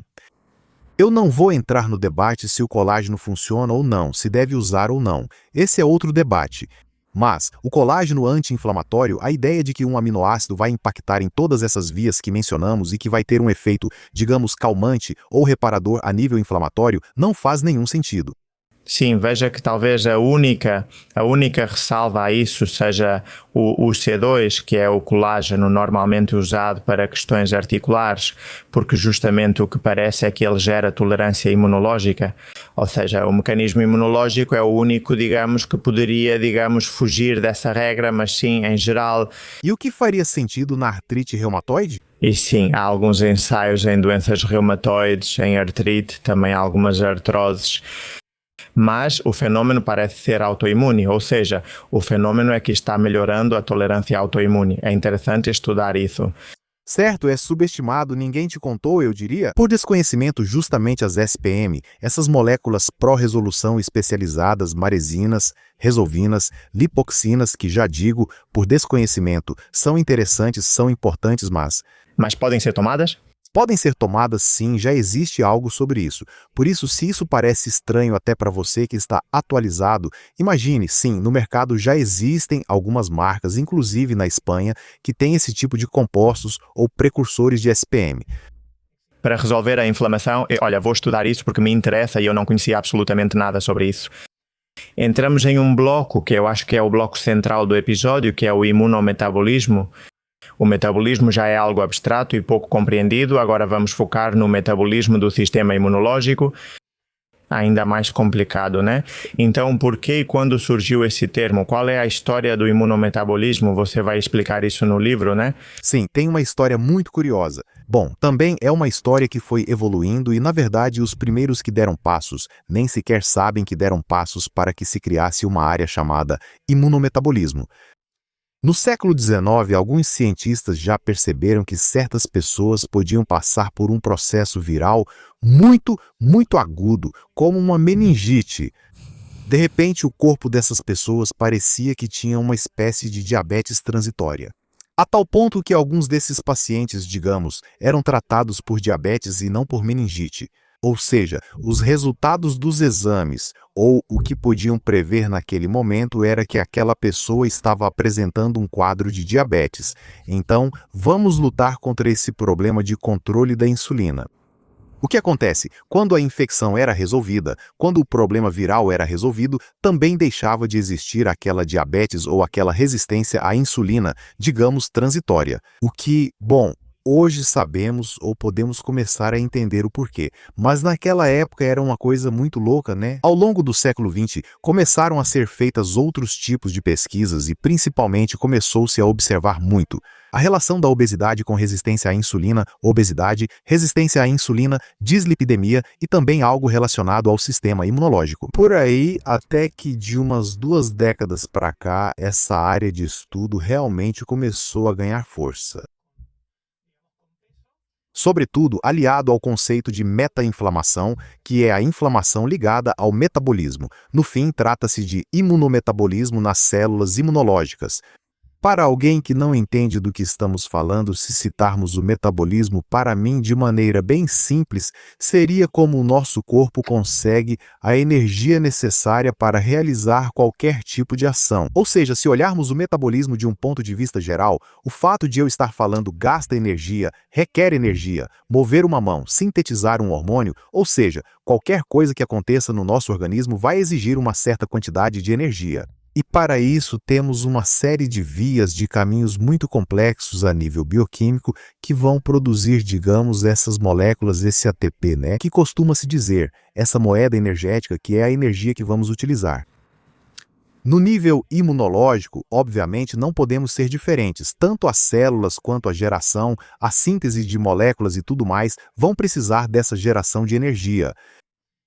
Eu não vou entrar no debate se o colágeno funciona ou não, se deve usar ou não. Esse é outro debate. Mas, o colágeno anti-inflamatório, a ideia de que um aminoácido vai impactar em todas essas vias que mencionamos e que vai ter um efeito, digamos, calmante ou reparador a nível inflamatório, não faz nenhum sentido. Sim, veja que talvez a única ressalva a isso seja o C2, que é o colágeno normalmente usado para questões articulares, porque justamente o que parece é que ele gera tolerância imunológica, ou seja, o mecanismo imunológico é o único, digamos, que poderia, digamos, fugir dessa regra, mas sim, em geral. E o que faria sentido na artrite reumatoide? E sim, há alguns ensaios em doenças reumatoides, em artrite, também há algumas artroses. Mas o fenômeno parece ser autoimune, ou seja, o fenômeno é que está melhorando a tolerância autoimune. É interessante estudar isso. Certo, é subestimado, ninguém te contou, eu diria. Por desconhecimento, justamente as SPM, essas moléculas pró-resolução especializadas, maresinas, resolvinas, lipoxinas, que já digo, por desconhecimento, são interessantes, são importantes, Mas podem ser tomadas? podem ser tomadas sim, já existe algo sobre isso. Por isso, se isso parece estranho até para você que está atualizado, imagine, sim, no mercado já existem algumas marcas, inclusive na Espanha, que têm esse tipo de compostos ou precursores de SPM. Para resolver a inflamação, olha, vou estudar isso porque me interessa e eu não conhecia absolutamente nada sobre isso. Entramos em um bloco que eu acho que é o bloco central do episódio, que é o imunometabolismo. O metabolismo já é algo abstrato e pouco compreendido, agora vamos focar no metabolismo do sistema imunológico, ainda mais complicado, né? Então, por que e quando surgiu esse termo? Qual é a história do imunometabolismo? Você vai explicar isso no livro, né? Sim, tem uma história muito curiosa. Bom, também é uma história que foi evoluindo e, na verdade, os primeiros que deram passos nem sequer sabem que deram passos para que se criasse uma área chamada imunometabolismo. No século XIX, alguns cientistas já perceberam que certas pessoas podiam passar por um processo viral muito agudo, como uma meningite. De repente, o corpo dessas pessoas parecia que tinha uma espécie de diabetes transitória. A tal ponto que alguns desses pacientes, digamos, eram tratados por diabetes e não por meningite. Ou seja, os resultados dos exames ou o que podiam prever naquele momento era que aquela pessoa estava apresentando um quadro de diabetes. Então, vamos lutar contra esse problema de controle da insulina. O que acontece? Quando a infecção era resolvida, quando o problema viral era resolvido, também deixava de existir aquela diabetes ou aquela resistência à insulina, digamos, transitória. O que, bom, hoje sabemos ou podemos começar a entender o porquê, mas naquela época era uma coisa muito louca, né? Ao longo do século XX, começaram a ser feitas outros tipos de pesquisas e principalmente começou-se a observar muito a relação da obesidade com resistência à insulina, obesidade, resistência à insulina, dislipidemia e também algo relacionado ao sistema imunológico. Por aí, até que de umas 2 décadas para cá, essa área de estudo realmente começou a ganhar força. Sobretudo aliado ao conceito de meta-inflamação, que é a inflamação ligada ao metabolismo. No fim, trata-se de imunometabolismo nas células imunológicas. Para alguém que não entende do que estamos falando, se citarmos o metabolismo, para mim, de maneira bem simples, seria como o nosso corpo consegue a energia necessária para realizar qualquer tipo de ação. Ou seja, se olharmos o metabolismo de um ponto de vista geral, o fato de eu estar falando gasta energia, requer energia, mover uma mão, sintetizar um hormônio, ou seja, qualquer coisa que aconteça no nosso organismo vai exigir uma certa quantidade de energia. E para isso temos uma série de vias de caminhos muito complexos a nível bioquímico que vão produzir, digamos, essas moléculas, esse ATP, né? Que costuma-se dizer, essa moeda energética que é a energia que vamos utilizar. No nível imunológico, obviamente, não podemos ser diferentes. Tanto as células quanto a geração, a síntese de moléculas e tudo mais vão precisar dessa geração de energia.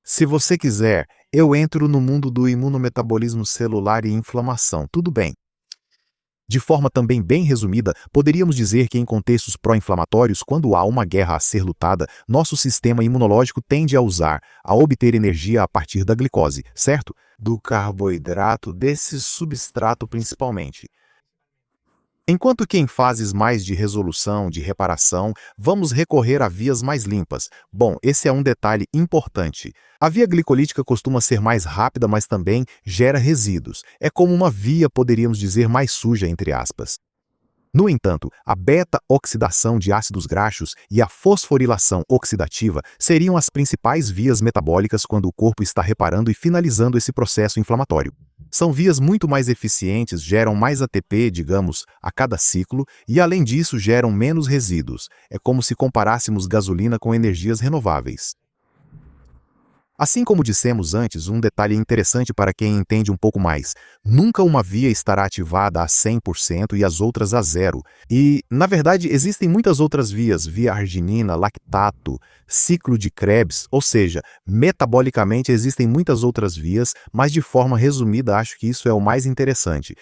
Se você quiser, eu entro no mundo do imunometabolismo celular e inflamação, tudo bem. De forma também bem resumida, poderíamos dizer que em contextos pró-inflamatórios, quando há uma guerra a ser lutada, nosso sistema imunológico tende a obter energia a partir da glicose, certo? Do carboidrato, desse substrato principalmente. Enquanto que em fases mais de resolução, de reparação, vamos recorrer a vias mais limpas. Bom, esse é um detalhe importante. A via glicolítica costuma ser mais rápida, mas também gera resíduos. É como uma via, poderíamos dizer, mais suja, entre aspas. No entanto, a beta-oxidação de ácidos graxos e a fosforilação oxidativa seriam as principais vias metabólicas quando o corpo está reparando e finalizando esse processo inflamatório. São vias muito mais eficientes, geram mais ATP, digamos, a cada ciclo e, além disso, geram menos resíduos. É como se comparássemos gasolina com energias renováveis. Assim como dissemos antes, um detalhe interessante para quem entende um pouco mais. Nunca uma via estará ativada a 100% e as outras a 0%. E, na verdade, existem muitas outras vias, via arginina, lactato, ciclo de Krebs, ou seja, metabolicamente existem muitas outras vias, mas de forma resumida acho que isso é o mais interessante.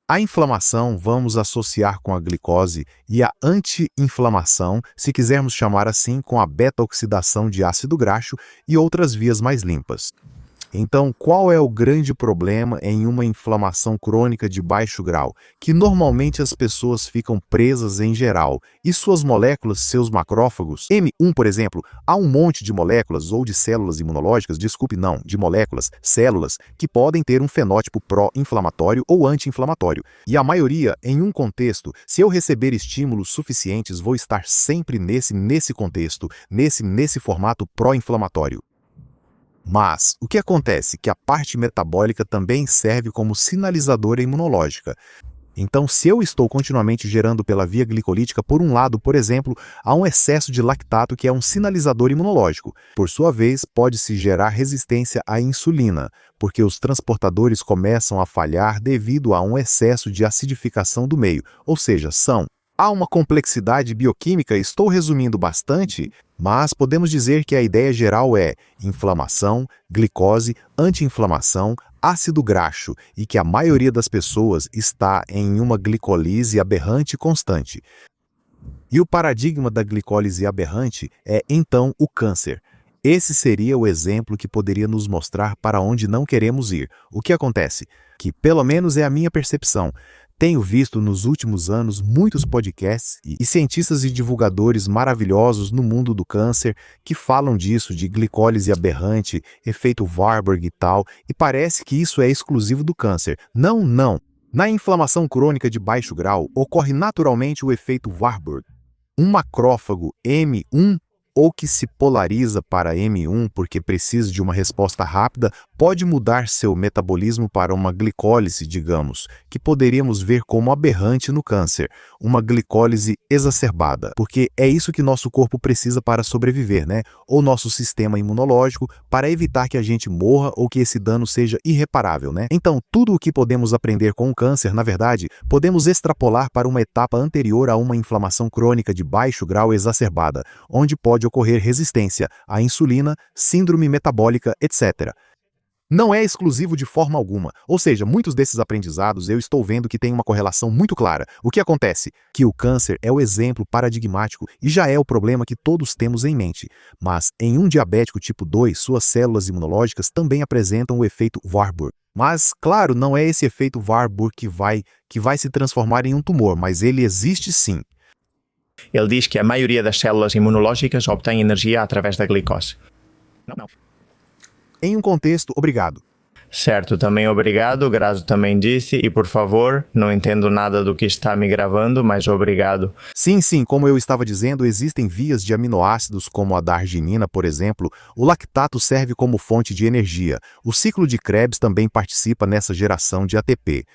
A inflamação vamos associar com a glicose e a anti-inflamação, se quisermos chamar assim, com a beta-oxidação de ácido graxo e outras vias mais limpas. Então, qual é o grande problema em uma inflamação crônica de baixo grau? Que normalmente as pessoas ficam presas em geral. E suas moléculas, seus macrófagos? M1, por exemplo, há um monte de moléculas ou de células imunológicas, de moléculas, células, que podem ter um fenótipo pró-inflamatório ou anti-inflamatório. E a maioria, em um contexto, se eu receber estímulos suficientes, vou estar sempre nesse contexto, nesse formato pró-inflamatório. Mas o que acontece? Que a parte metabólica também serve como sinalizadora imunológica. Então, se eu estou continuamente gerando pela via glicolítica, por um lado, por exemplo, há um excesso de lactato que é um sinalizador imunológico. Por sua vez, pode-se gerar resistência à insulina, porque os transportadores começam a falhar devido a um excesso de acidificação do meio, ou seja, há uma complexidade bioquímica, estou resumindo bastante, mas podemos dizer que a ideia geral é inflamação, glicose, anti-inflamação, ácido graxo e que a maioria das pessoas está em uma glicólise aberrante constante. E o paradigma da glicólise aberrante é, então, o câncer. Esse seria o exemplo que poderia nos mostrar para onde não queremos ir. O que acontece? Que, pelo menos é a minha percepção, tenho visto nos últimos anos muitos podcasts e cientistas e divulgadores maravilhosos no mundo do câncer que falam disso, de glicólise aberrante, efeito Warburg e tal, e parece que isso é exclusivo do câncer. Não, não. Na inflamação crônica de baixo grau, ocorre naturalmente o efeito Warburg. Um macrófago M1 ou que se polariza para M1 porque precisa de uma resposta rápida, pode mudar seu metabolismo para uma glicólise, digamos, que poderíamos ver como aberrante no câncer, uma glicólise exacerbada, porque é isso que nosso corpo precisa para sobreviver, né? Ou nosso sistema imunológico, para evitar que a gente morra ou que esse dano seja irreparável, né? Então, tudo o que podemos aprender com o câncer, na verdade, podemos extrapolar para uma etapa anterior a uma inflamação crônica de baixo grau exacerbada, onde pode ocorrer resistência à insulina, síndrome metabólica, etc. Não é exclusivo de forma alguma, ou seja, muitos desses aprendizados eu estou vendo que tem uma correlação muito clara. O que acontece? Que o câncer é o exemplo paradigmático e já é o problema que todos temos em mente. Mas em um diabético tipo 2, suas células imunológicas também apresentam o efeito Warburg. Mas, claro, não é esse efeito Warburg que vai se transformar em um tumor, mas ele existe sim. Ele diz que a maioria das células imunológicas obtém energia através da glicose. Não. Em um contexto, obrigado. Certo, também obrigado. Grazo também disse. E por favor, não entendo nada do que está me gravando, mas obrigado. Sim, como eu estava dizendo, existem vias de aminoácidos como a da arginina, por exemplo. O lactato serve como fonte de energia. O ciclo de Krebs também participa nessa geração de ATP.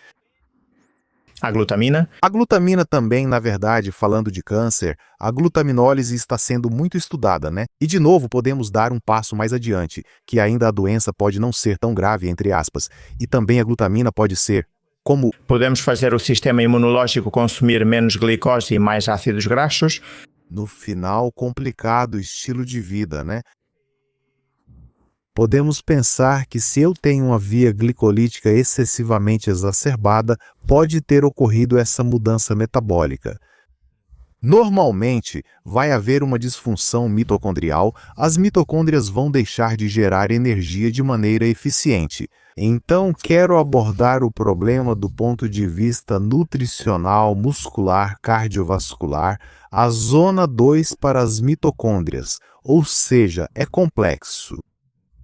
A glutamina? A glutamina também, na verdade, falando de câncer, a glutaminólise está sendo muito estudada, né? E de novo podemos dar um passo mais adiante, que ainda a doença pode não ser tão grave, entre aspas, e também a glutamina pode ser como... Podemos fazer o sistema imunológico consumir menos glicose e mais ácidos graxos? No final, complicado estilo de vida, né? Podemos pensar que se eu tenho uma via glicolítica excessivamente exacerbada, pode ter ocorrido essa mudança metabólica. Normalmente, vai haver uma disfunção mitocondrial, as mitocôndrias vão deixar de gerar energia de maneira eficiente. Então, quero abordar o problema do ponto de vista nutricional, muscular, cardiovascular, a zona 2 para as mitocôndrias, ou seja, é complexo.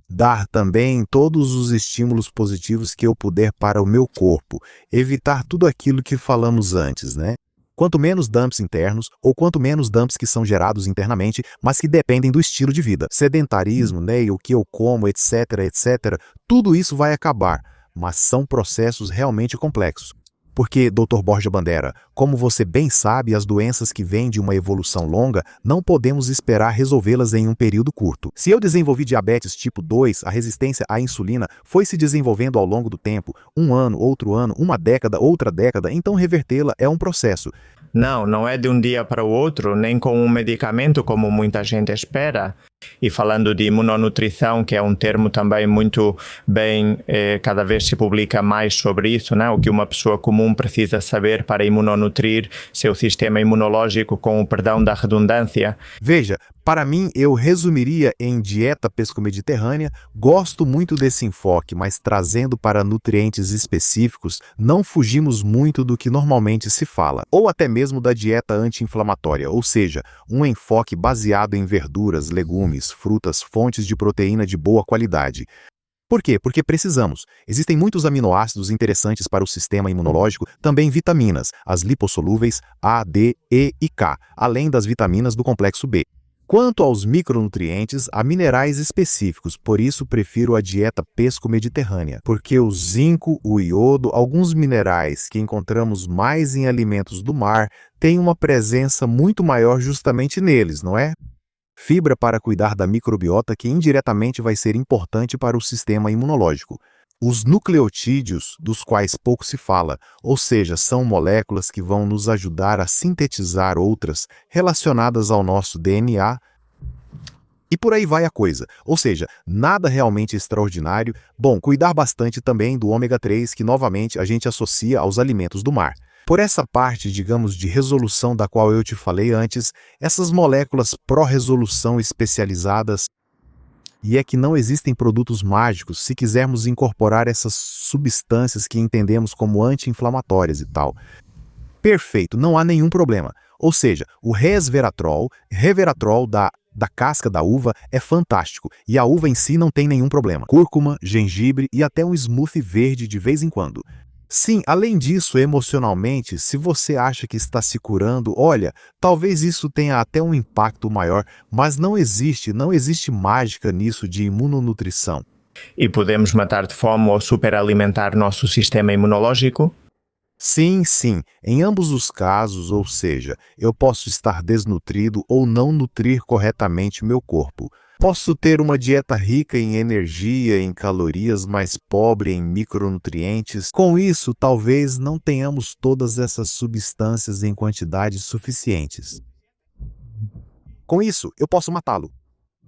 Dar também todos os estímulos positivos que eu puder para o meu corpo, evitar tudo aquilo que falamos antes, né? Quanto menos dumps internos, ou quanto menos dumps que são gerados internamente, mas que dependem do estilo de vida. Sedentarismo, né, e o que eu como, etc, tudo isso vai acabar, mas são processos realmente complexos. Porque, Dr. Borja Bandeira, como você bem sabe, as doenças que vêm de uma evolução longa, não podemos esperar resolvê-las em um período curto. Se eu desenvolvi diabetes tipo 2, a resistência à insulina foi se desenvolvendo ao longo do tempo, um ano, outro ano, uma década, outra década, então revertê-la é um processo. Não é de um dia para o outro, nem com um medicamento como muita gente espera. E falando de imunonutrição, que é um termo também muito bem, cada vez se publica mais sobre isso, né? O que uma pessoa comum precisa saber para imunonutrir seu sistema imunológico, com o perdão da redundância. Veja, para mim, eu resumiria em dieta pesco-mediterrânea. Gosto muito desse enfoque, mas trazendo para nutrientes específicos, não fugimos muito do que normalmente se fala, ou até mesmo da dieta anti-inflamatória, ou seja, um enfoque baseado em verduras, legumes, frutas, fontes de proteína de boa qualidade. Por quê? Porque precisamos. Existem muitos aminoácidos interessantes para o sistema imunológico, também vitaminas, as lipossolúveis A, D, E e K, além das vitaminas do complexo B. Quanto aos micronutrientes, há minerais específicos, por isso prefiro a dieta pesco-mediterrânea, porque o zinco, o iodo, alguns minerais que encontramos mais em alimentos do mar, têm uma presença muito maior justamente neles, não é? Fibra para cuidar da microbiota, que indiretamente vai ser importante para o sistema imunológico. Os nucleotídeos, dos quais pouco se fala, ou seja, são moléculas que vão nos ajudar a sintetizar outras relacionadas ao nosso DNA. E por aí vai a coisa, ou seja, nada realmente extraordinário. Bom, cuidar bastante também do ômega 3, que novamente a gente associa aos alimentos do mar. Por essa parte, digamos, de resolução da qual eu te falei antes, essas moléculas pró-resolução especializadas. E é que não existem produtos mágicos se quisermos incorporar essas substâncias que entendemos como anti-inflamatórias e tal. Perfeito, não há nenhum problema. Ou seja, o resveratrol da casca da uva é fantástico, e a uva em si não tem nenhum problema. Cúrcuma, gengibre e até um smoothie verde de vez em quando. Sim, além disso, emocionalmente, se você acha que está se curando, olha, talvez isso tenha até um impacto maior, mas não existe mágica nisso de imunonutrição. E podemos matar de fome ou superalimentar nosso sistema imunológico? Sim, em ambos os casos, ou seja, eu posso estar desnutrido ou não nutrir corretamente meu corpo. Posso ter uma dieta rica em energia, em calorias, mas pobre em micronutrientes. Com isso, talvez não tenhamos todas essas substâncias em quantidades suficientes. Com isso, eu posso matá-lo.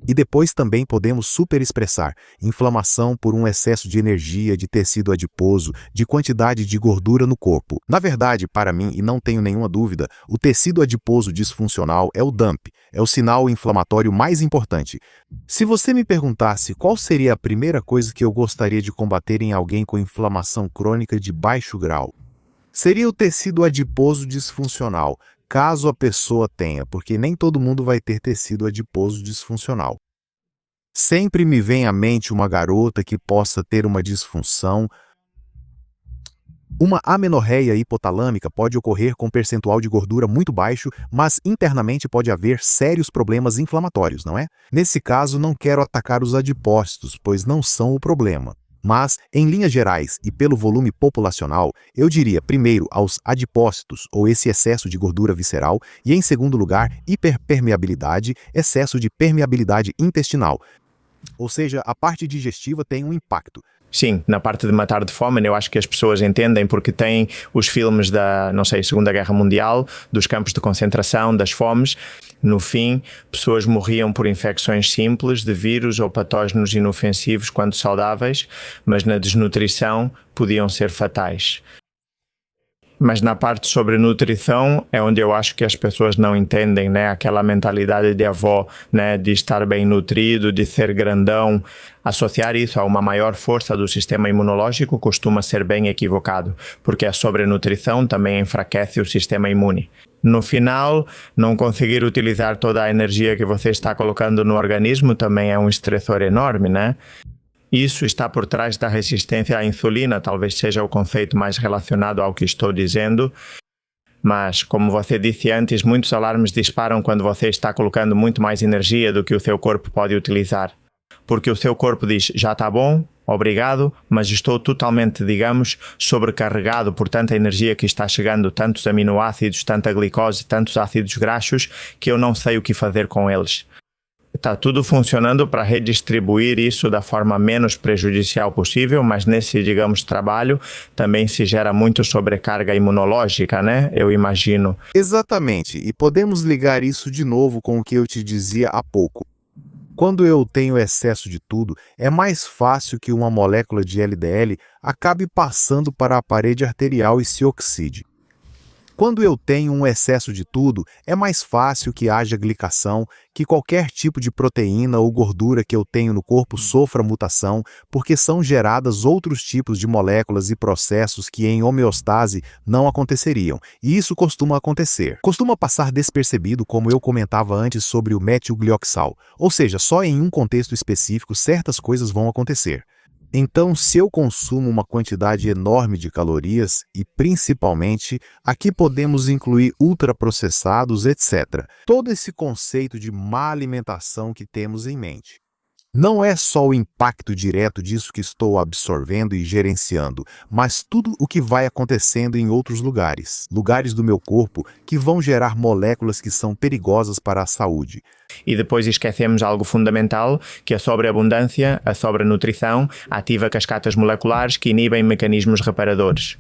E depois também podemos superexpressar inflamação por um excesso de energia, de tecido adiposo, de quantidade de gordura no corpo. Na verdade, para mim, e não tenho nenhuma dúvida, o tecido adiposo disfuncional é o DUMP, é o sinal inflamatório mais importante. Se você me perguntasse qual seria a primeira coisa que eu gostaria de combater em alguém com inflamação crônica de baixo grau, seria o tecido adiposo disfuncional, caso a pessoa tenha, porque nem todo mundo vai ter tecido adiposo disfuncional. Sempre me vem à mente uma garota que possa ter uma disfunção. Uma amenorreia hipotalâmica pode ocorrer com percentual de gordura muito baixo, mas internamente pode haver sérios problemas inflamatórios, não é? Nesse caso, não quero atacar os adipócitos, pois não são o problema. Mas, em linhas gerais e pelo volume populacional, eu diria primeiro aos adipócitos, ou esse excesso de gordura visceral, e em segundo lugar, hiperpermeabilidade, excesso de permeabilidade intestinal. Ou seja, a parte digestiva tem um impacto. Sim, na parte de matar de fome, eu acho que as pessoas entendem porque têm os filmes da, Segunda Guerra Mundial, dos campos de concentração, das fomes. No fim, pessoas morriam por infecções simples de vírus ou patógenos inofensivos quando saudáveis, mas na desnutrição podiam ser fatais. Mas na parte sobre nutrição é onde eu acho que as pessoas não entendem, né? Aquela mentalidade de avó, né? De estar bem nutrido, de ser grandão. Associar isso a uma maior força do sistema imunológico costuma ser bem equivocado, porque a sobrenutrição também enfraquece o sistema imune. No final, não conseguir utilizar toda a energia que você está colocando no organismo também é um estressor enorme, né? Isso está por trás da resistência à insulina, talvez seja o conceito mais relacionado ao que estou dizendo. Mas, como você disse antes, muitos alarmes disparam quando você está colocando muito mais energia do que o seu corpo pode utilizar. Porque o seu corpo diz, já está bom, obrigado, mas estou totalmente, digamos, sobrecarregado por tanta energia que está chegando, tantos aminoácidos, tanta glicose, tantos ácidos graxos, que eu não sei o que fazer com eles. Está tudo funcionando para redistribuir isso da forma menos prejudicial possível, mas nesse, digamos, trabalho também se gera muito sobrecarga imunológica, né? Eu imagino. Exatamente, e podemos ligar isso de novo com o que eu te dizia há pouco. Quando eu tenho excesso de tudo, é mais fácil que uma molécula de LDL acabe passando para a parede arterial e se oxide. Quando eu tenho um excesso de tudo, é mais fácil que haja glicação, que qualquer tipo de proteína ou gordura que eu tenho no corpo sofra mutação, porque são geradas outros tipos de moléculas e processos que em homeostase não aconteceriam. E isso costuma acontecer. Costuma passar despercebido, como eu comentava antes sobre o metilglioxal. Ou seja, só em um contexto específico certas coisas vão acontecer. Então, se eu consumo uma quantidade enorme de calorias, e principalmente, aqui podemos incluir ultraprocessados, etc., todo esse conceito de má alimentação que temos em mente. Não é só o impacto direto disso que estou absorvendo e gerenciando, mas tudo o que vai acontecendo em outros lugares do meu corpo que vão gerar moléculas que são perigosas para a saúde. E depois esquecemos algo fundamental, que a sobreabundância, a sobrenutrição, ativa cascatas moleculares que inibem mecanismos reparadores.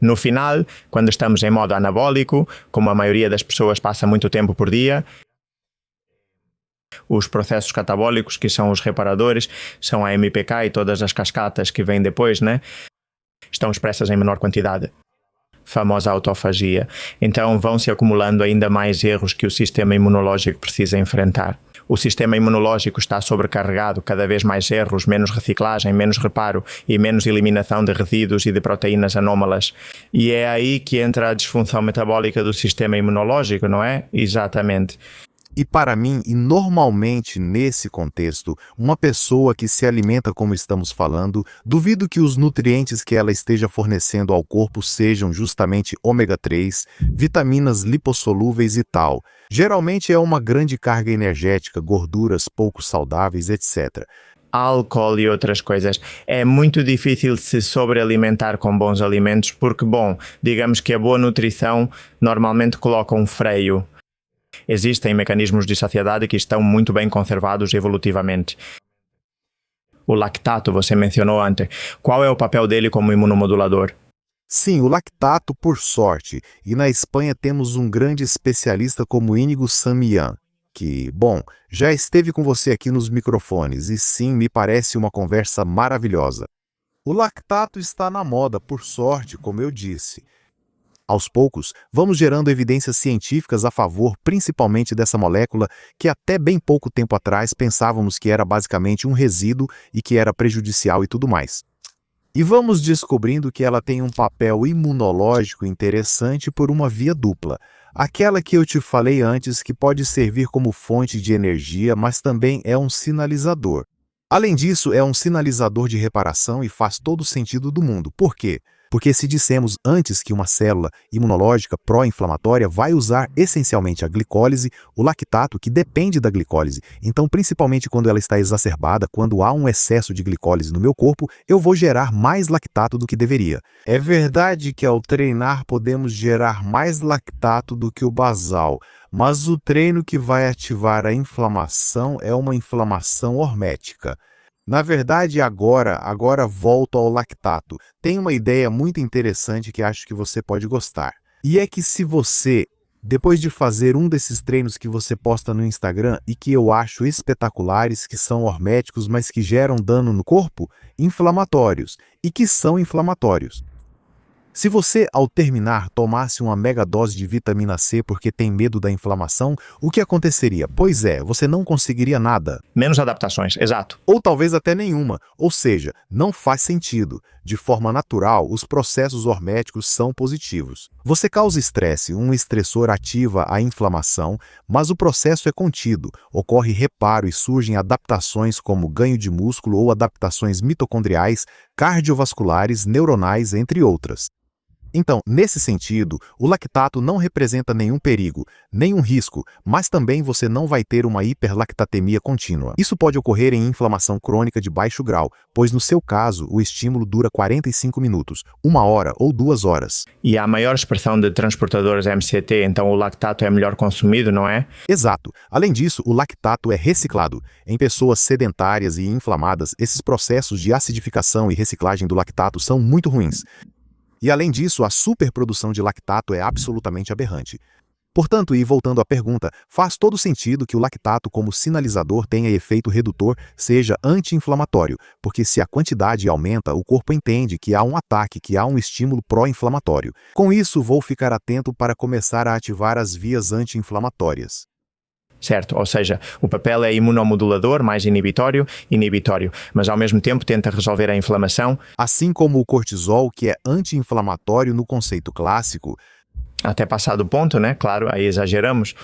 No final, quando estamos em modo anabólico, como a maioria das pessoas passa muito tempo por dia, os processos catabólicos, que são os reparadores, são a MPK e todas as cascatas que vêm depois, né? Estão expressas em menor quantidade. Famosa autofagia. Então vão-se acumulando ainda mais erros que o sistema imunológico precisa enfrentar. O sistema imunológico está sobrecarregado, cada vez mais erros, menos reciclagem, menos reparo e menos eliminação de resíduos e de proteínas anómalas. E é aí que entra a disfunção metabólica do sistema imunológico, não é? Exatamente. E para mim, e normalmente nesse contexto, uma pessoa que se alimenta como estamos falando, duvido que os nutrientes que ela esteja fornecendo ao corpo sejam justamente ômega 3, vitaminas lipossolúveis e tal. Geralmente é uma grande carga energética, gorduras pouco saudáveis, etc. Álcool e outras coisas. É muito difícil se sobrealimentar com bons alimentos porque, bom, digamos que a boa nutrição normalmente coloca um freio. Existem mecanismos de saciedade que estão muito bem conservados evolutivamente. O lactato, você mencionou antes. Qual é o papel dele como imunomodulador? Sim, o lactato, por sorte. E na Espanha temos um grande especialista como Íñigo San Millán, que, bom, já esteve com você aqui nos microfones e sim, me parece uma conversa maravilhosa. O lactato está na moda, por sorte, como eu disse. Aos poucos, vamos gerando evidências científicas a favor principalmente dessa molécula que até bem pouco tempo atrás pensávamos que era basicamente um resíduo e que era prejudicial e tudo mais. E vamos descobrindo que ela tem um papel imunológico interessante por uma via dupla. Aquela que eu te falei antes que pode servir como fonte de energia, mas também é um sinalizador. Além disso, é um sinalizador de reparação e faz todo o sentido do mundo. Por quê? Porque se dissemos antes que uma célula imunológica pró-inflamatória vai usar essencialmente a glicólise, o lactato, que depende da glicólise. Então, principalmente quando ela está exacerbada, quando há um excesso de glicólise no meu corpo, eu vou gerar mais lactato do que deveria. É verdade que ao treinar podemos gerar mais lactato do que o basal, mas o treino que vai ativar a inflamação é uma inflamação hormética. Na verdade, agora volto ao lactato. Tem uma ideia muito interessante que acho que você pode gostar. E é que se você, depois de fazer um desses treinos que você posta no Instagram e que eu acho espetaculares, que são horméticos, mas que geram dano no corpo, inflamatórios, e que são inflamatórios. Se você, ao terminar, tomasse uma mega dose de vitamina C porque tem medo da inflamação, o que aconteceria? Pois é, você não conseguiria nada. Menos adaptações, exato. Ou talvez até nenhuma. Ou seja, não faz sentido. De forma natural, os processos horméticos são positivos. Você causa estresse, um estressor ativa a inflamação, mas o processo é contido. Ocorre reparo e surgem adaptações como ganho de músculo ou adaptações mitocondriais, cardiovasculares, neuronais, entre outras. Então, nesse sentido, o lactato não representa nenhum perigo, nenhum risco, mas também você não vai ter uma hiperlactatemia contínua. Isso pode ocorrer em inflamação crônica de baixo grau, pois no seu caso o estímulo dura 45 minutos, 1 hora ou 2 horas. E há maior expressão de transportadores MCT, então o lactato é melhor consumido, não é? Exato. Além disso, o lactato é reciclado. Em pessoas sedentárias e inflamadas, esses processos de acidificação e reciclagem do lactato são muito ruins. E além disso, a superprodução de lactato é absolutamente aberrante. Portanto, e voltando à pergunta, faz todo sentido que o lactato como sinalizador tenha efeito redutor, seja anti-inflamatório, porque se a quantidade aumenta, o corpo entende que há um ataque, que há um estímulo pró-inflamatório. Com isso, vou ficar atento para começar a ativar as vias anti-inflamatórias. Certo, ou seja, o papel é imunomodulador, mais inibitório, mas ao mesmo tempo tenta resolver a inflamação. Assim como o cortisol, que é anti-inflamatório no conceito clássico, Até passado o ponto, né? Claro, aí exageramos.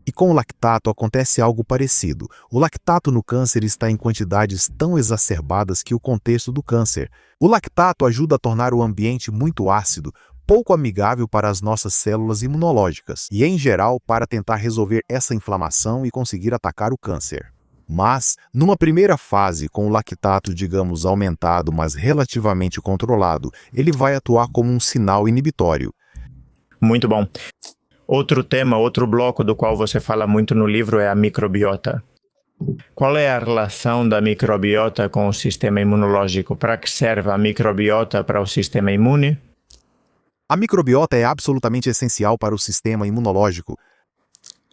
e com o lactato acontece algo parecido. O lactato no câncer está em quantidades tão exacerbadas que o contexto do câncer. O lactato ajuda a tornar o ambiente muito ácido, pouco amigável para as nossas células imunológicas e, em geral, para tentar resolver essa inflamação e conseguir atacar o câncer. Mas, numa primeira fase, com o lactato, digamos, aumentado, mas relativamente controlado, ele vai atuar como um sinal inibitório. Muito bom. Outro tema, outro bloco do qual você fala muito no livro é a microbiota. Qual é a relação da microbiota com o sistema imunológico? Para que serve a microbiota para o sistema imune? A microbiota é absolutamente essencial para o sistema imunológico,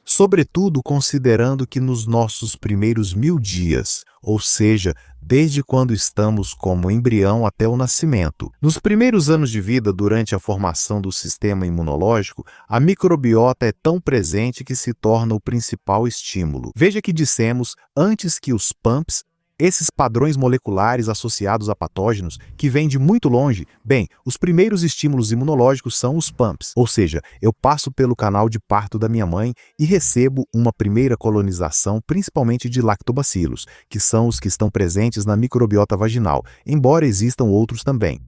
sobretudo considerando que nos nossos primeiros 1000 dias, ou seja, desde quando estamos como embrião até o nascimento. Nos primeiros anos de vida, durante a formação do sistema imunológico, a microbiota é tão presente que se torna o principal estímulo. Veja que dissemos antes que os PAMPs, esses padrões moleculares associados a patógenos, que vêm de muito longe, bem, os primeiros estímulos imunológicos são os PAMPs, ou seja, eu passo pelo canal de parto da minha mãe e recebo uma primeira colonização, principalmente de lactobacilos, que são os que estão presentes na microbiota vaginal, embora existam outros também.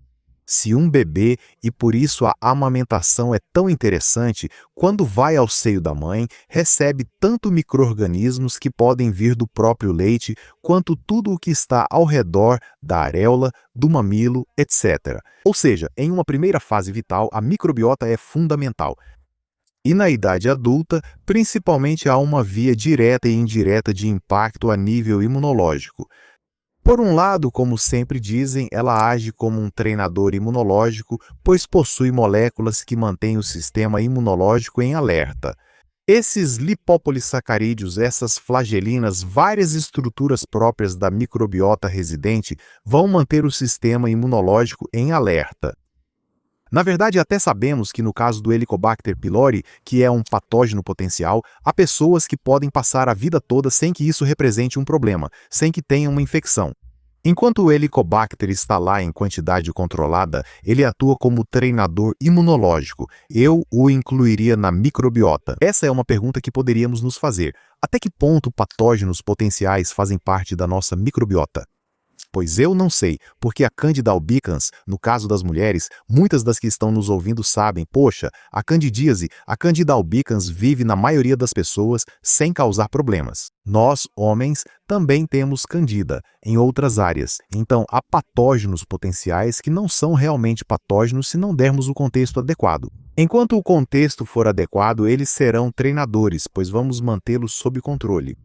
Se um bebê, e por isso a amamentação é tão interessante, quando vai ao seio da mãe, recebe tanto micro-organismos que podem vir do próprio leite, quanto tudo o que está ao redor da areola, do mamilo, etc. Ou seja, em uma primeira fase vital, a microbiota é fundamental. E na idade adulta, principalmente há uma via direta e indireta de impacto a nível imunológico. Por um lado, como sempre dizem, ela age como um treinador imunológico, pois possui moléculas que mantêm o sistema imunológico em alerta. Esses lipopolissacarídeos, essas flagelinas, várias estruturas próprias da microbiota residente, vão manter o sistema imunológico em alerta. Na verdade, até sabemos que no caso do Helicobacter pylori, que é um patógeno potencial, há pessoas que podem passar a vida toda sem que isso represente um problema, sem que tenham uma infecção. Enquanto o Helicobacter está lá em quantidade controlada, ele atua como treinador imunológico. Eu o incluiria na microbiota. Essa é uma pergunta que poderíamos nos fazer. Até que ponto patógenos potenciais fazem parte da nossa microbiota? Pois eu não sei, porque a Candida albicans, no caso das mulheres, muitas das que estão nos ouvindo sabem, poxa, a candidíase, a Candida albicans vive na maioria das pessoas sem causar problemas. Nós, homens, também temos candida, em outras áreas. Então, há patógenos potenciais que não são realmente patógenos se não dermos o contexto adequado. Enquanto o contexto for adequado, eles serão treinadores, pois vamos mantê-los sob controle.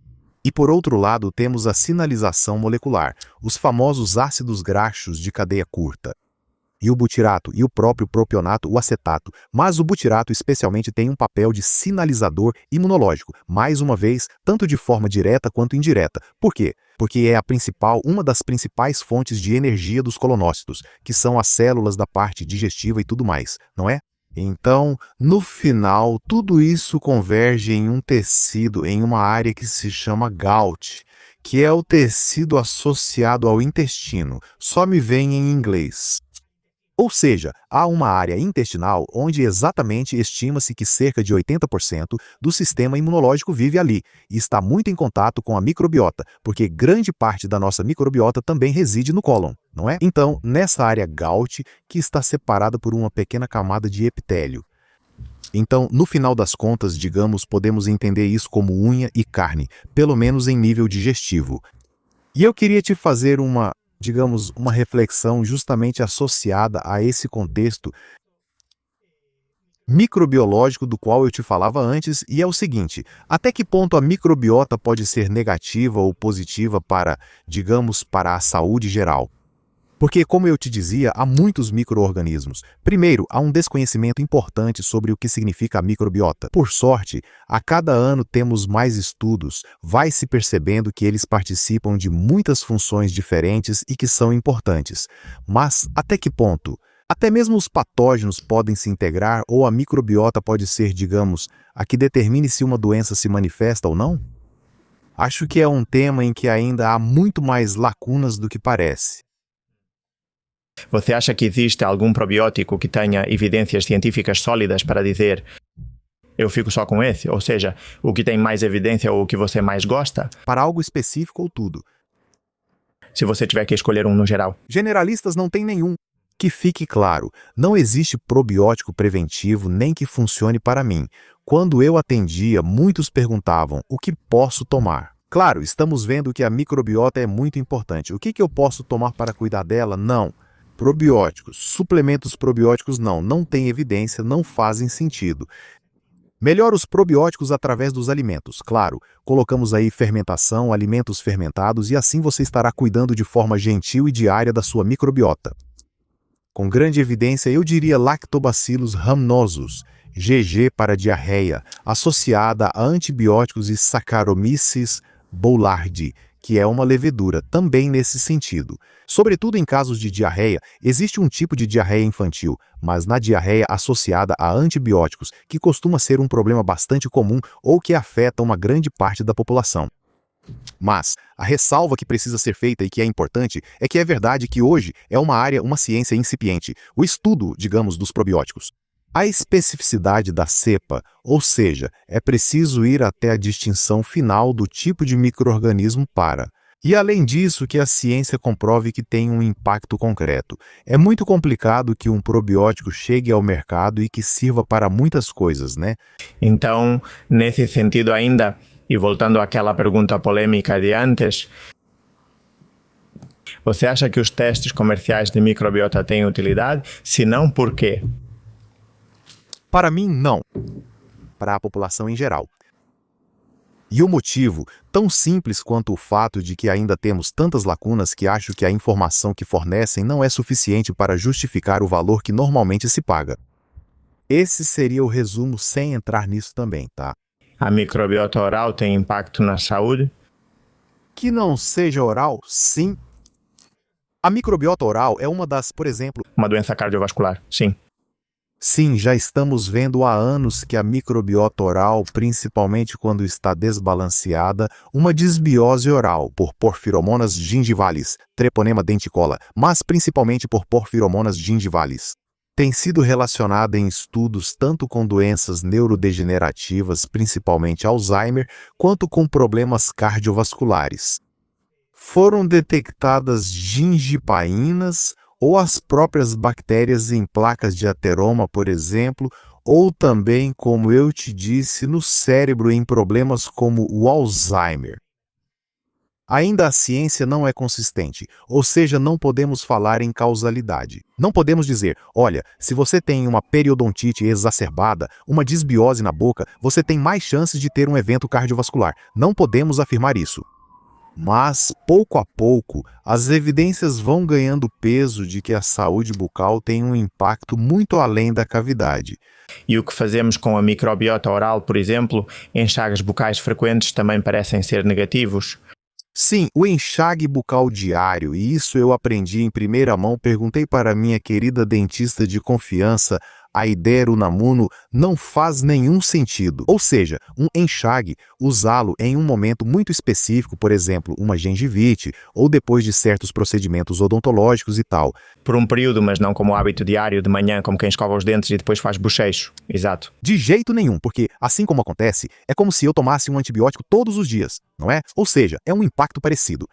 E por outro lado, temos a sinalização molecular, os famosos ácidos graxos de cadeia curta. E o butirato, e o próprio propionato, o acetato, mas o butirato especialmente tem um papel de sinalizador imunológico, mais uma vez, tanto de forma direta quanto indireta. Por quê? Porque é uma das principais fontes de energia dos colonócitos, que são as células da parte digestiva e tudo mais, não é? Então, no final, tudo isso converge em um tecido, em uma área que se chama GALT, que é o tecido associado ao intestino, só me vem em inglês. Ou seja, há uma área intestinal onde exatamente estima-se que cerca de 80% do sistema imunológico vive ali e está muito em contato com a microbiota, porque grande parte da nossa microbiota também reside no cólon, não é? Então, nessa área GALT, que está separada por uma pequena camada de epitélio. Então, no final das contas, digamos, podemos entender isso como unha e carne, pelo menos em nível digestivo. E eu queria te fazer uma reflexão justamente associada a esse contexto microbiológico do qual eu te falava antes, e é o seguinte: até que ponto a microbiota pode ser negativa ou positiva para a saúde geral? Porque, como eu te dizia, há muitos micro-organismos. Primeiro, há um desconhecimento importante sobre o que significa a microbiota. Por sorte, a cada ano temos mais estudos, vai se percebendo que eles participam de muitas funções diferentes e que são importantes. Mas, até que ponto? Até mesmo os patógenos podem se integrar ou a microbiota pode ser, digamos, a que determine se uma doença se manifesta ou não? Acho que é um tema em que ainda há muito mais lacunas do que parece. Você acha que existe algum probiótico que tenha evidências científicas sólidas para dizer eu fico só com esse? Ou seja, o que tem mais evidência ou o que você mais gosta? Para algo específico ou tudo. Se você tiver que escolher um no geral. Generalistas não tem nenhum. Que fique claro, não existe probiótico preventivo nem que funcione para mim. Quando eu atendia, muitos perguntavam o que posso tomar. Claro, estamos vendo que a microbiota é muito importante. O que eu posso tomar para cuidar dela? Não. Probióticos, suplementos probióticos não tem evidência, não fazem sentido. Melhor os probióticos através dos alimentos, claro. Colocamos aí fermentação, alimentos fermentados e assim você estará cuidando de forma gentil e diária da sua microbiota. Com grande evidência, eu diria Lactobacillus rhamnosus, GG para diarreia, associada a antibióticos e Saccharomyces boulardii, que é uma levedura, também nesse sentido. Sobretudo em casos de diarreia, existe um tipo de diarreia infantil, mas na diarreia associada a antibióticos, que costuma ser um problema bastante comum ou que afeta uma grande parte da população. Mas a ressalva que precisa ser feita e que é importante é que é verdade que hoje é uma ciência incipiente, o estudo, digamos, dos probióticos. A especificidade da cepa, ou seja, é preciso ir até a distinção final do tipo de micro-organismo para. E além disso, que a ciência comprove que tem um impacto concreto. É muito complicado que um probiótico chegue ao mercado e que sirva para muitas coisas, né? Então, nesse sentido ainda, e voltando àquela pergunta polêmica de antes, você acha que os testes comerciais de microbiota têm utilidade? Se não, por quê? Para mim, não. Para a população em geral. E o motivo, tão simples quanto o fato de que ainda temos tantas lacunas que acho que a informação que fornecem não é suficiente para justificar o valor que normalmente se paga. Esse seria o resumo sem entrar nisso também, tá? A microbiota oral tem impacto na saúde? Que não seja oral, sim. A microbiota oral é uma das, por exemplo... Uma doença cardiovascular, sim. Sim, já estamos vendo há anos que a microbiota oral, principalmente quando está desbalanceada, uma disbiose oral por porfiromonas gingivalis, Treponema denticola, mas principalmente por porfiromonas gingivalis. Tem sido relacionada em estudos tanto com doenças neurodegenerativas, principalmente Alzheimer, quanto com problemas cardiovasculares. Foram detectadas gingipaínas, ou as próprias bactérias em placas de ateroma, por exemplo, ou também, como eu te disse, no cérebro em problemas como o Alzheimer. Ainda a ciência não é consistente, ou seja, não podemos falar em causalidade. Não podemos dizer, olha, se você tem uma periodontite exacerbada, uma disbiose na boca, você tem mais chances de ter um evento cardiovascular. Não podemos afirmar isso. Mas, pouco a pouco, as evidências vão ganhando peso de que a saúde bucal tem um impacto muito além da cavidade. E o que fazemos com a microbiota oral, por exemplo, enxagues bucais frequentes também parecem ser negativos? Sim, o enxague bucal diário, e isso eu aprendi em primeira mão, perguntei para minha querida dentista de confiança, Aider Unamuno, não faz nenhum sentido. Ou seja, um enxague, usá-lo em um momento muito específico, por exemplo, uma gengivite, ou depois de certos procedimentos odontológicos e tal. Por um período, mas não como hábito diário, de manhã, como quem escova os dentes e depois faz bochecho. Exato. De jeito nenhum, porque, assim como acontece, é como se eu tomasse um antibiótico todos os dias, não é? Ou seja, é um impacto parecido.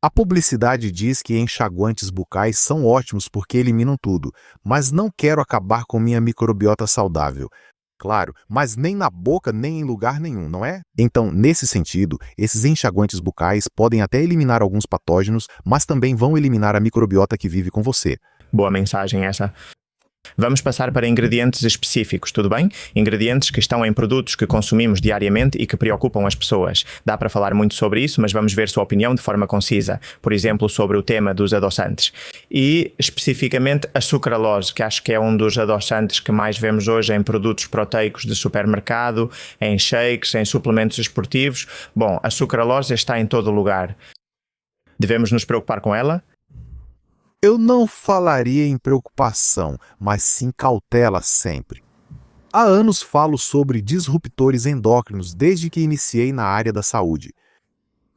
A publicidade diz que enxaguantes bucais são ótimos porque eliminam tudo, mas não quero acabar com minha microbiota saudável. Claro, mas nem na boca nem em lugar nenhum, não é? Então, nesse sentido, esses enxaguantes bucais podem até eliminar alguns patógenos, mas também vão eliminar a microbiota que vive com você. Boa mensagem essa. Vamos passar para ingredientes específicos, tudo bem? Ingredientes que estão em produtos que consumimos diariamente e que preocupam as pessoas. Dá para falar muito sobre isso, mas vamos ver sua opinião de forma concisa. Por exemplo, sobre o tema dos adoçantes. E, especificamente, a sucralose, que acho que é um dos adoçantes que mais vemos hoje em produtos proteicos de supermercado, em shakes, em suplementos esportivos. Bom, a sucralose está em todo lugar. Devemos nos preocupar com ela? Eu não falaria em preocupação, mas sim cautela sempre. Há anos falo sobre disruptores endócrinos desde que iniciei na área da saúde.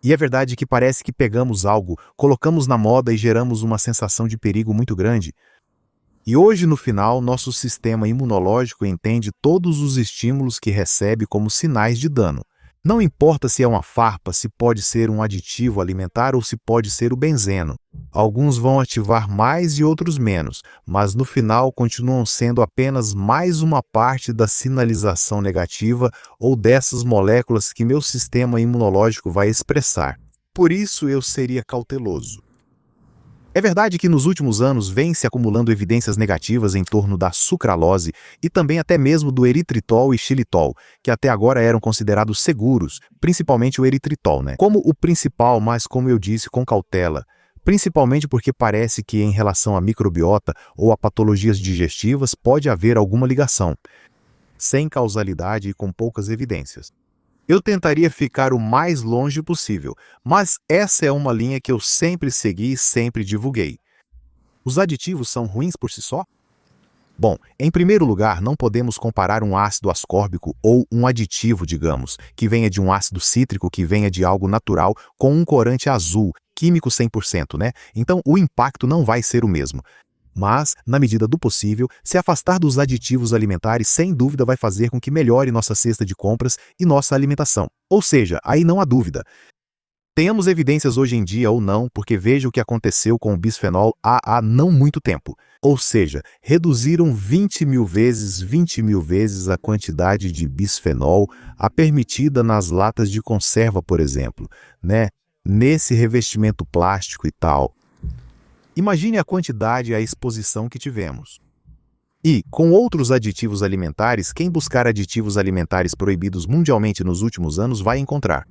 E é verdade que parece que pegamos algo, colocamos na moda e geramos uma sensação de perigo muito grande. E hoje, no final, nosso sistema imunológico entende todos os estímulos que recebe como sinais de dano. Não importa se é uma farpa, se pode ser um aditivo alimentar ou se pode ser o benzeno. Alguns vão ativar mais e outros menos, mas no final continuam sendo apenas mais uma parte da sinalização negativa ou dessas moléculas que meu sistema imunológico vai expressar. Por isso eu seria cauteloso. É verdade que nos últimos anos vem se acumulando evidências negativas em torno da sucralose e também até mesmo do eritritol e xilitol, que até agora eram considerados seguros, principalmente o eritritol, como o principal, mas como eu disse, com cautela. Principalmente porque parece que em relação à microbiota ou a patologias digestivas pode haver alguma ligação, sem causalidade e com poucas evidências. Eu tentaria ficar o mais longe possível, mas essa é uma linha que eu sempre segui e sempre divulguei. Os aditivos são ruins por si só? Bom, em primeiro lugar, não podemos comparar um ácido ascórbico ou um aditivo, digamos, que venha de um ácido cítrico, que venha de algo natural, com um corante azul, químico 100%, Então o impacto não vai ser o mesmo. Mas, na medida do possível, se afastar dos aditivos alimentares sem dúvida vai fazer com que melhore nossa cesta de compras e nossa alimentação. Ou seja, aí não há dúvida. Tenhamos evidências hoje em dia ou não, porque veja o que aconteceu com o bisfenol A há não muito tempo. Ou seja, reduziram 20 mil vezes a quantidade de bisfenol a permitida nas latas de conserva, por exemplo, Nesse revestimento plástico e tal. Imagine a quantidade e a exposição que tivemos. E, com outros aditivos alimentares, quem buscar aditivos alimentares proibidos mundialmente nos últimos anos vai encontrar.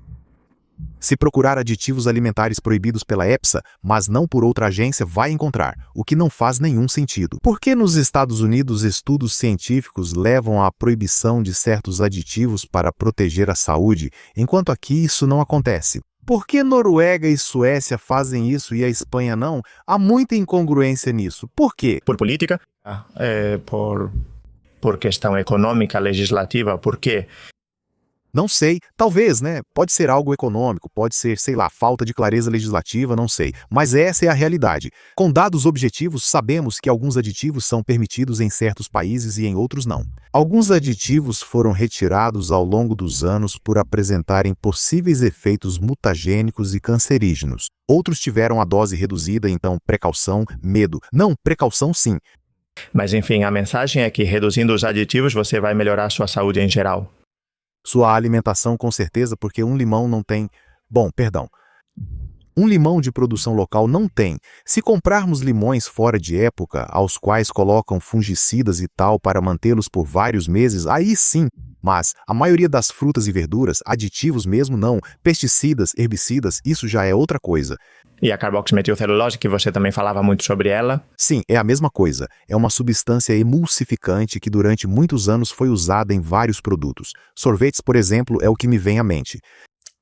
Se procurar aditivos alimentares proibidos pela EFSA, mas não por outra agência, vai encontrar, o que não faz nenhum sentido. Por que nos Estados Unidos estudos científicos levam à proibição de certos aditivos para proteger a saúde, enquanto aqui isso não acontece? Por que Noruega e Suécia fazem isso e a Espanha não? Há muita incongruência nisso. Por quê? Por política? Por questão econômica, legislativa? Por quê? Não sei. Talvez, Pode ser algo econômico, pode ser, falta de clareza legislativa, não sei. Mas essa é a realidade. Com dados objetivos, sabemos que alguns aditivos são permitidos em certos países e em outros não. Alguns aditivos foram retirados ao longo dos anos por apresentarem possíveis efeitos mutagênicos e cancerígenos. Outros tiveram a dose reduzida, então precaução, medo. Não, precaução sim. Mas enfim, a mensagem é que reduzindo os aditivos você vai melhorar a sua saúde em geral. Sua alimentação com certeza, porque um limão não tem... Um limão de produção local não tem. Se comprarmos limões fora de época, aos quais colocam fungicidas e tal para mantê-los por vários meses, aí sim. Mas a maioria das frutas e verduras, aditivos mesmo não, pesticidas, herbicidas, isso já é outra coisa. E a carboximetilcelulose, que você também falava muito sobre ela? Sim, é a mesma coisa. É uma substância emulsificante que durante muitos anos foi usada em vários produtos. Sorvetes, por exemplo, é o que me vem à mente.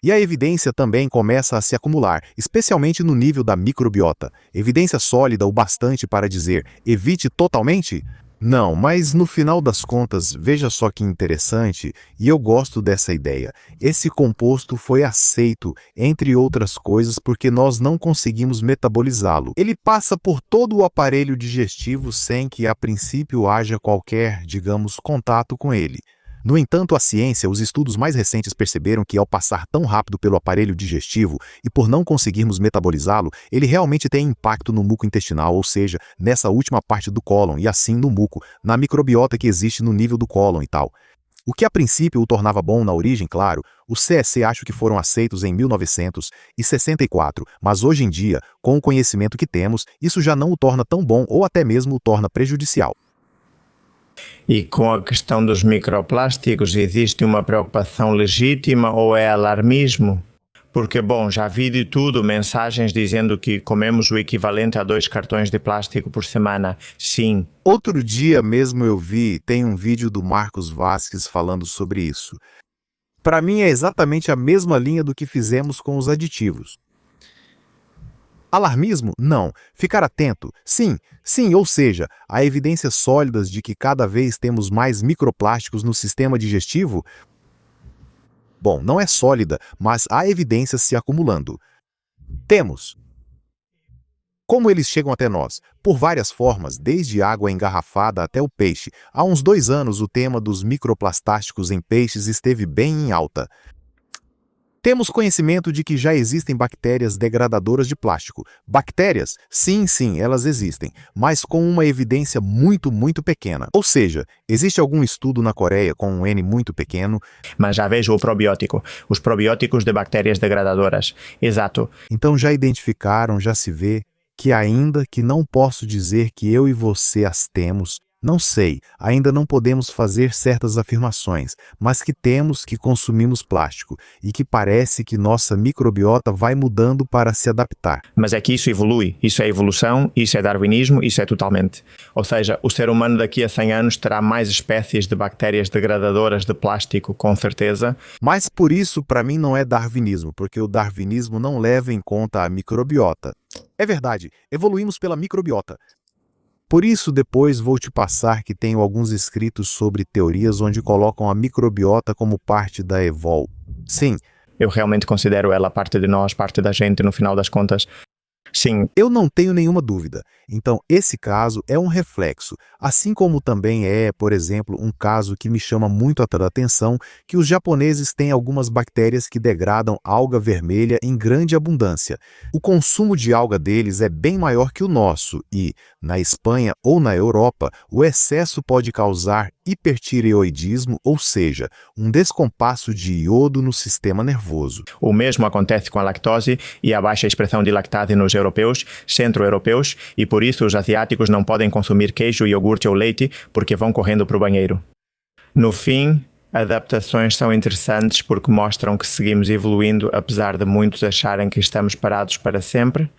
E a evidência também começa a se acumular, especialmente no nível da microbiota. Evidência sólida o bastante para dizer, evite totalmente? Não, mas no final das contas, veja só que interessante, e eu gosto dessa ideia. Esse composto foi aceito, entre outras coisas, porque nós não conseguimos metabolizá-lo. Ele passa por todo o aparelho digestivo sem que a princípio haja qualquer, contato com ele. No entanto, a ciência, os estudos mais recentes perceberam que ao passar tão rápido pelo aparelho digestivo e por não conseguirmos metabolizá-lo, ele realmente tem impacto no muco intestinal, ou seja, nessa última parte do cólon e assim no muco, na microbiota que existe no nível do cólon e tal. O que a princípio o tornava bom na origem, claro, os CSC acho que foram aceitos em 1964, mas hoje em dia, com o conhecimento que temos, isso já não o torna tão bom ou até mesmo o torna prejudicial. E com a questão dos microplásticos, existe uma preocupação legítima ou é alarmismo? Porque, bom, já vi de tudo, mensagens dizendo que comemos o equivalente a 2 cartões de plástico por semana. Sim. Outro dia mesmo eu vi, tem um vídeo do Marcos Vasques falando sobre isso. Para mim é exatamente a mesma linha do que fizemos com os aditivos. Alarmismo? Não. Ficar atento? Sim, sim, ou seja, há evidências sólidas de que cada vez temos mais microplásticos no sistema digestivo? Bom, não é sólida, mas há evidências se acumulando. Temos. Como eles chegam até nós? Por várias formas, desde água engarrafada até o peixe. Há uns 2 anos, o tema dos microplásticos em peixes esteve bem em alta. Temos conhecimento de que já existem bactérias degradadoras de plástico. Bactérias? Sim, sim, elas existem, mas com uma evidência muito, muito pequena. Ou seja, existe algum estudo na Coreia com um N muito pequeno? Mas já vejo o probiótico, os probióticos de bactérias degradadoras. Exato. Então já identificaram, já se vê, que ainda que não posso dizer que eu e você as temos, não sei, ainda não podemos fazer certas afirmações, mas que temos que consumimos plástico e que parece que nossa microbiota vai mudando para se adaptar. Mas é que isso evolui, isso é evolução, isso é darwinismo, isso é totalmente. Ou seja, o ser humano daqui a 100 anos terá mais espécies de bactérias degradadoras de plástico, com certeza. Mas por isso, para mim, não é darwinismo, porque o darwinismo não leva em conta a microbiota. É verdade, evoluímos pela microbiota. Por isso, depois vou te passar que tenho alguns escritos sobre teorias onde colocam a microbiota como parte da Evol. Sim. Eu realmente considero ela parte de nós, parte da gente, no final das contas. Sim. Eu não tenho nenhuma dúvida. Então, esse caso é um reflexo, assim como também é, por exemplo, um caso que me chama muito a atenção, que os japoneses têm algumas bactérias que degradam alga vermelha em grande abundância. O consumo de alga deles é bem maior que o nosso e, na Espanha ou na Europa, o excesso pode causar hipertireoidismo, ou seja, um descompasso de iodo no sistema nervoso. O mesmo acontece com a lactose e a baixa expressão de lactase nos europeus, centro-europeus, e por isso os asiáticos não podem consumir queijo, iogurte ou leite porque vão correndo para o banheiro. No fim, adaptações são interessantes porque mostram que seguimos evoluindo apesar de muitos acharem que estamos parados para sempre.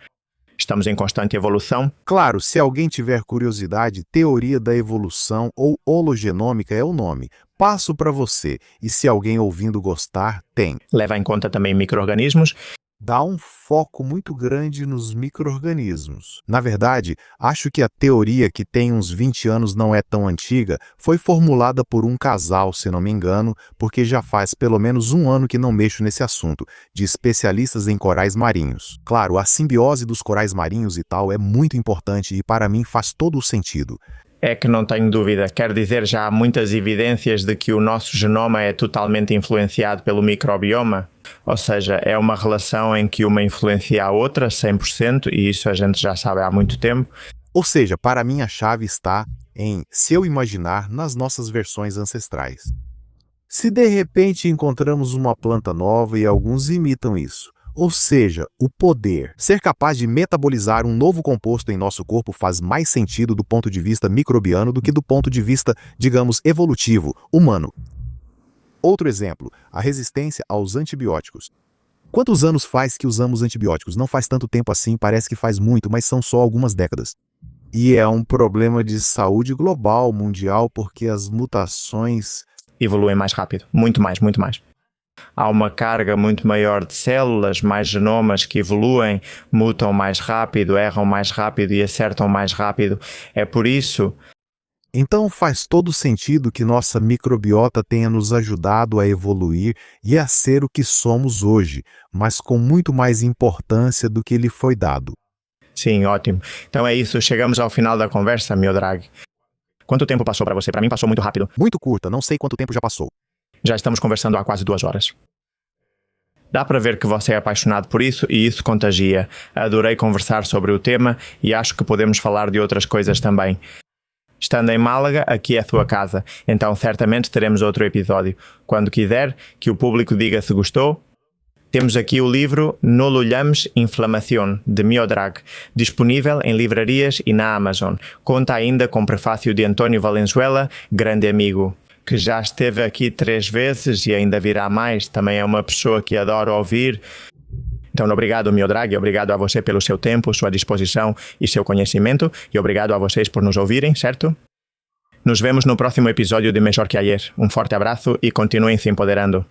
Estamos em constante evolução. Claro, se alguém tiver curiosidade, teoria da evolução ou hologenômica é o nome. Passo para você, e se alguém ouvindo gostar, tem. Leva em conta também micro-organismos. Dá um foco muito grande nos micro-organismos. Na verdade, acho que a teoria, que tem uns 20 anos, não é tão antiga, foi formulada por um casal, se não me engano, porque já faz pelo menos 1 ano que não mexo nesse assunto, de especialistas em corais marinhos. Claro, a simbiose dos corais marinhos e tal é muito importante e para mim faz todo o sentido. É que não tenho dúvida. Quer dizer, já há muitas evidências de que o nosso genoma é totalmente influenciado pelo microbioma. Ou seja, é uma relação em que uma influencia a outra 100%, e isso a gente já sabe há muito tempo. Ou seja, para mim a chave está em se eu imaginar nas nossas versões ancestrais. Se de repente encontramos uma planta nova e alguns imitam isso, ou seja, o poder, ser capaz de metabolizar um novo composto em nosso corpo faz mais sentido do ponto de vista microbiano do que do ponto de vista, digamos, evolutivo, humano. Outro exemplo, a resistência aos antibióticos. Quantos anos faz que usamos antibióticos? Não faz tanto tempo assim, parece que faz muito, mas são só algumas décadas. E é um problema de saúde global, mundial, porque as mutações evoluem mais rápido, muito mais, muito mais. Há uma carga muito maior de células, mais genomas que evoluem, mutam mais rápido, erram mais rápido e acertam mais rápido. É por isso. Então faz todo sentido que nossa microbiota tenha nos ajudado a evoluir e a ser o que somos hoje, mas com muito mais importância do que lhe foi dado. Sim, ótimo. Então é isso, chegamos ao final da conversa, meu drag. Quanto tempo passou para você? Para mim passou muito rápido. Muito curta, não sei quanto tempo já passou. Já estamos conversando há quase 2 horas. Dá para ver que você é apaixonado por isso e isso contagia. Adorei conversar sobre o tema e acho que podemos falar de outras coisas também. Estando em Málaga, aqui é a sua casa, então certamente teremos outro episódio. Quando quiser, que o público diga se gostou. Temos aqui o livro No Lulhamos Inflamación, de Miodrag, disponível em livrarias e na Amazon. Conta ainda com prefácio de António Valenzuela, grande amigo, que já esteve aqui 3 vezes e ainda virá mais. Também é uma pessoa que adoro ouvir. Então, obrigado, Miodrag, e obrigado a você pelo seu tempo, sua disposição e seu conhecimento, e obrigado a vocês por nos ouvirem, certo? Nos vemos no próximo episódio de Melhor que Ayer. Um forte abraço e continuem se empoderando.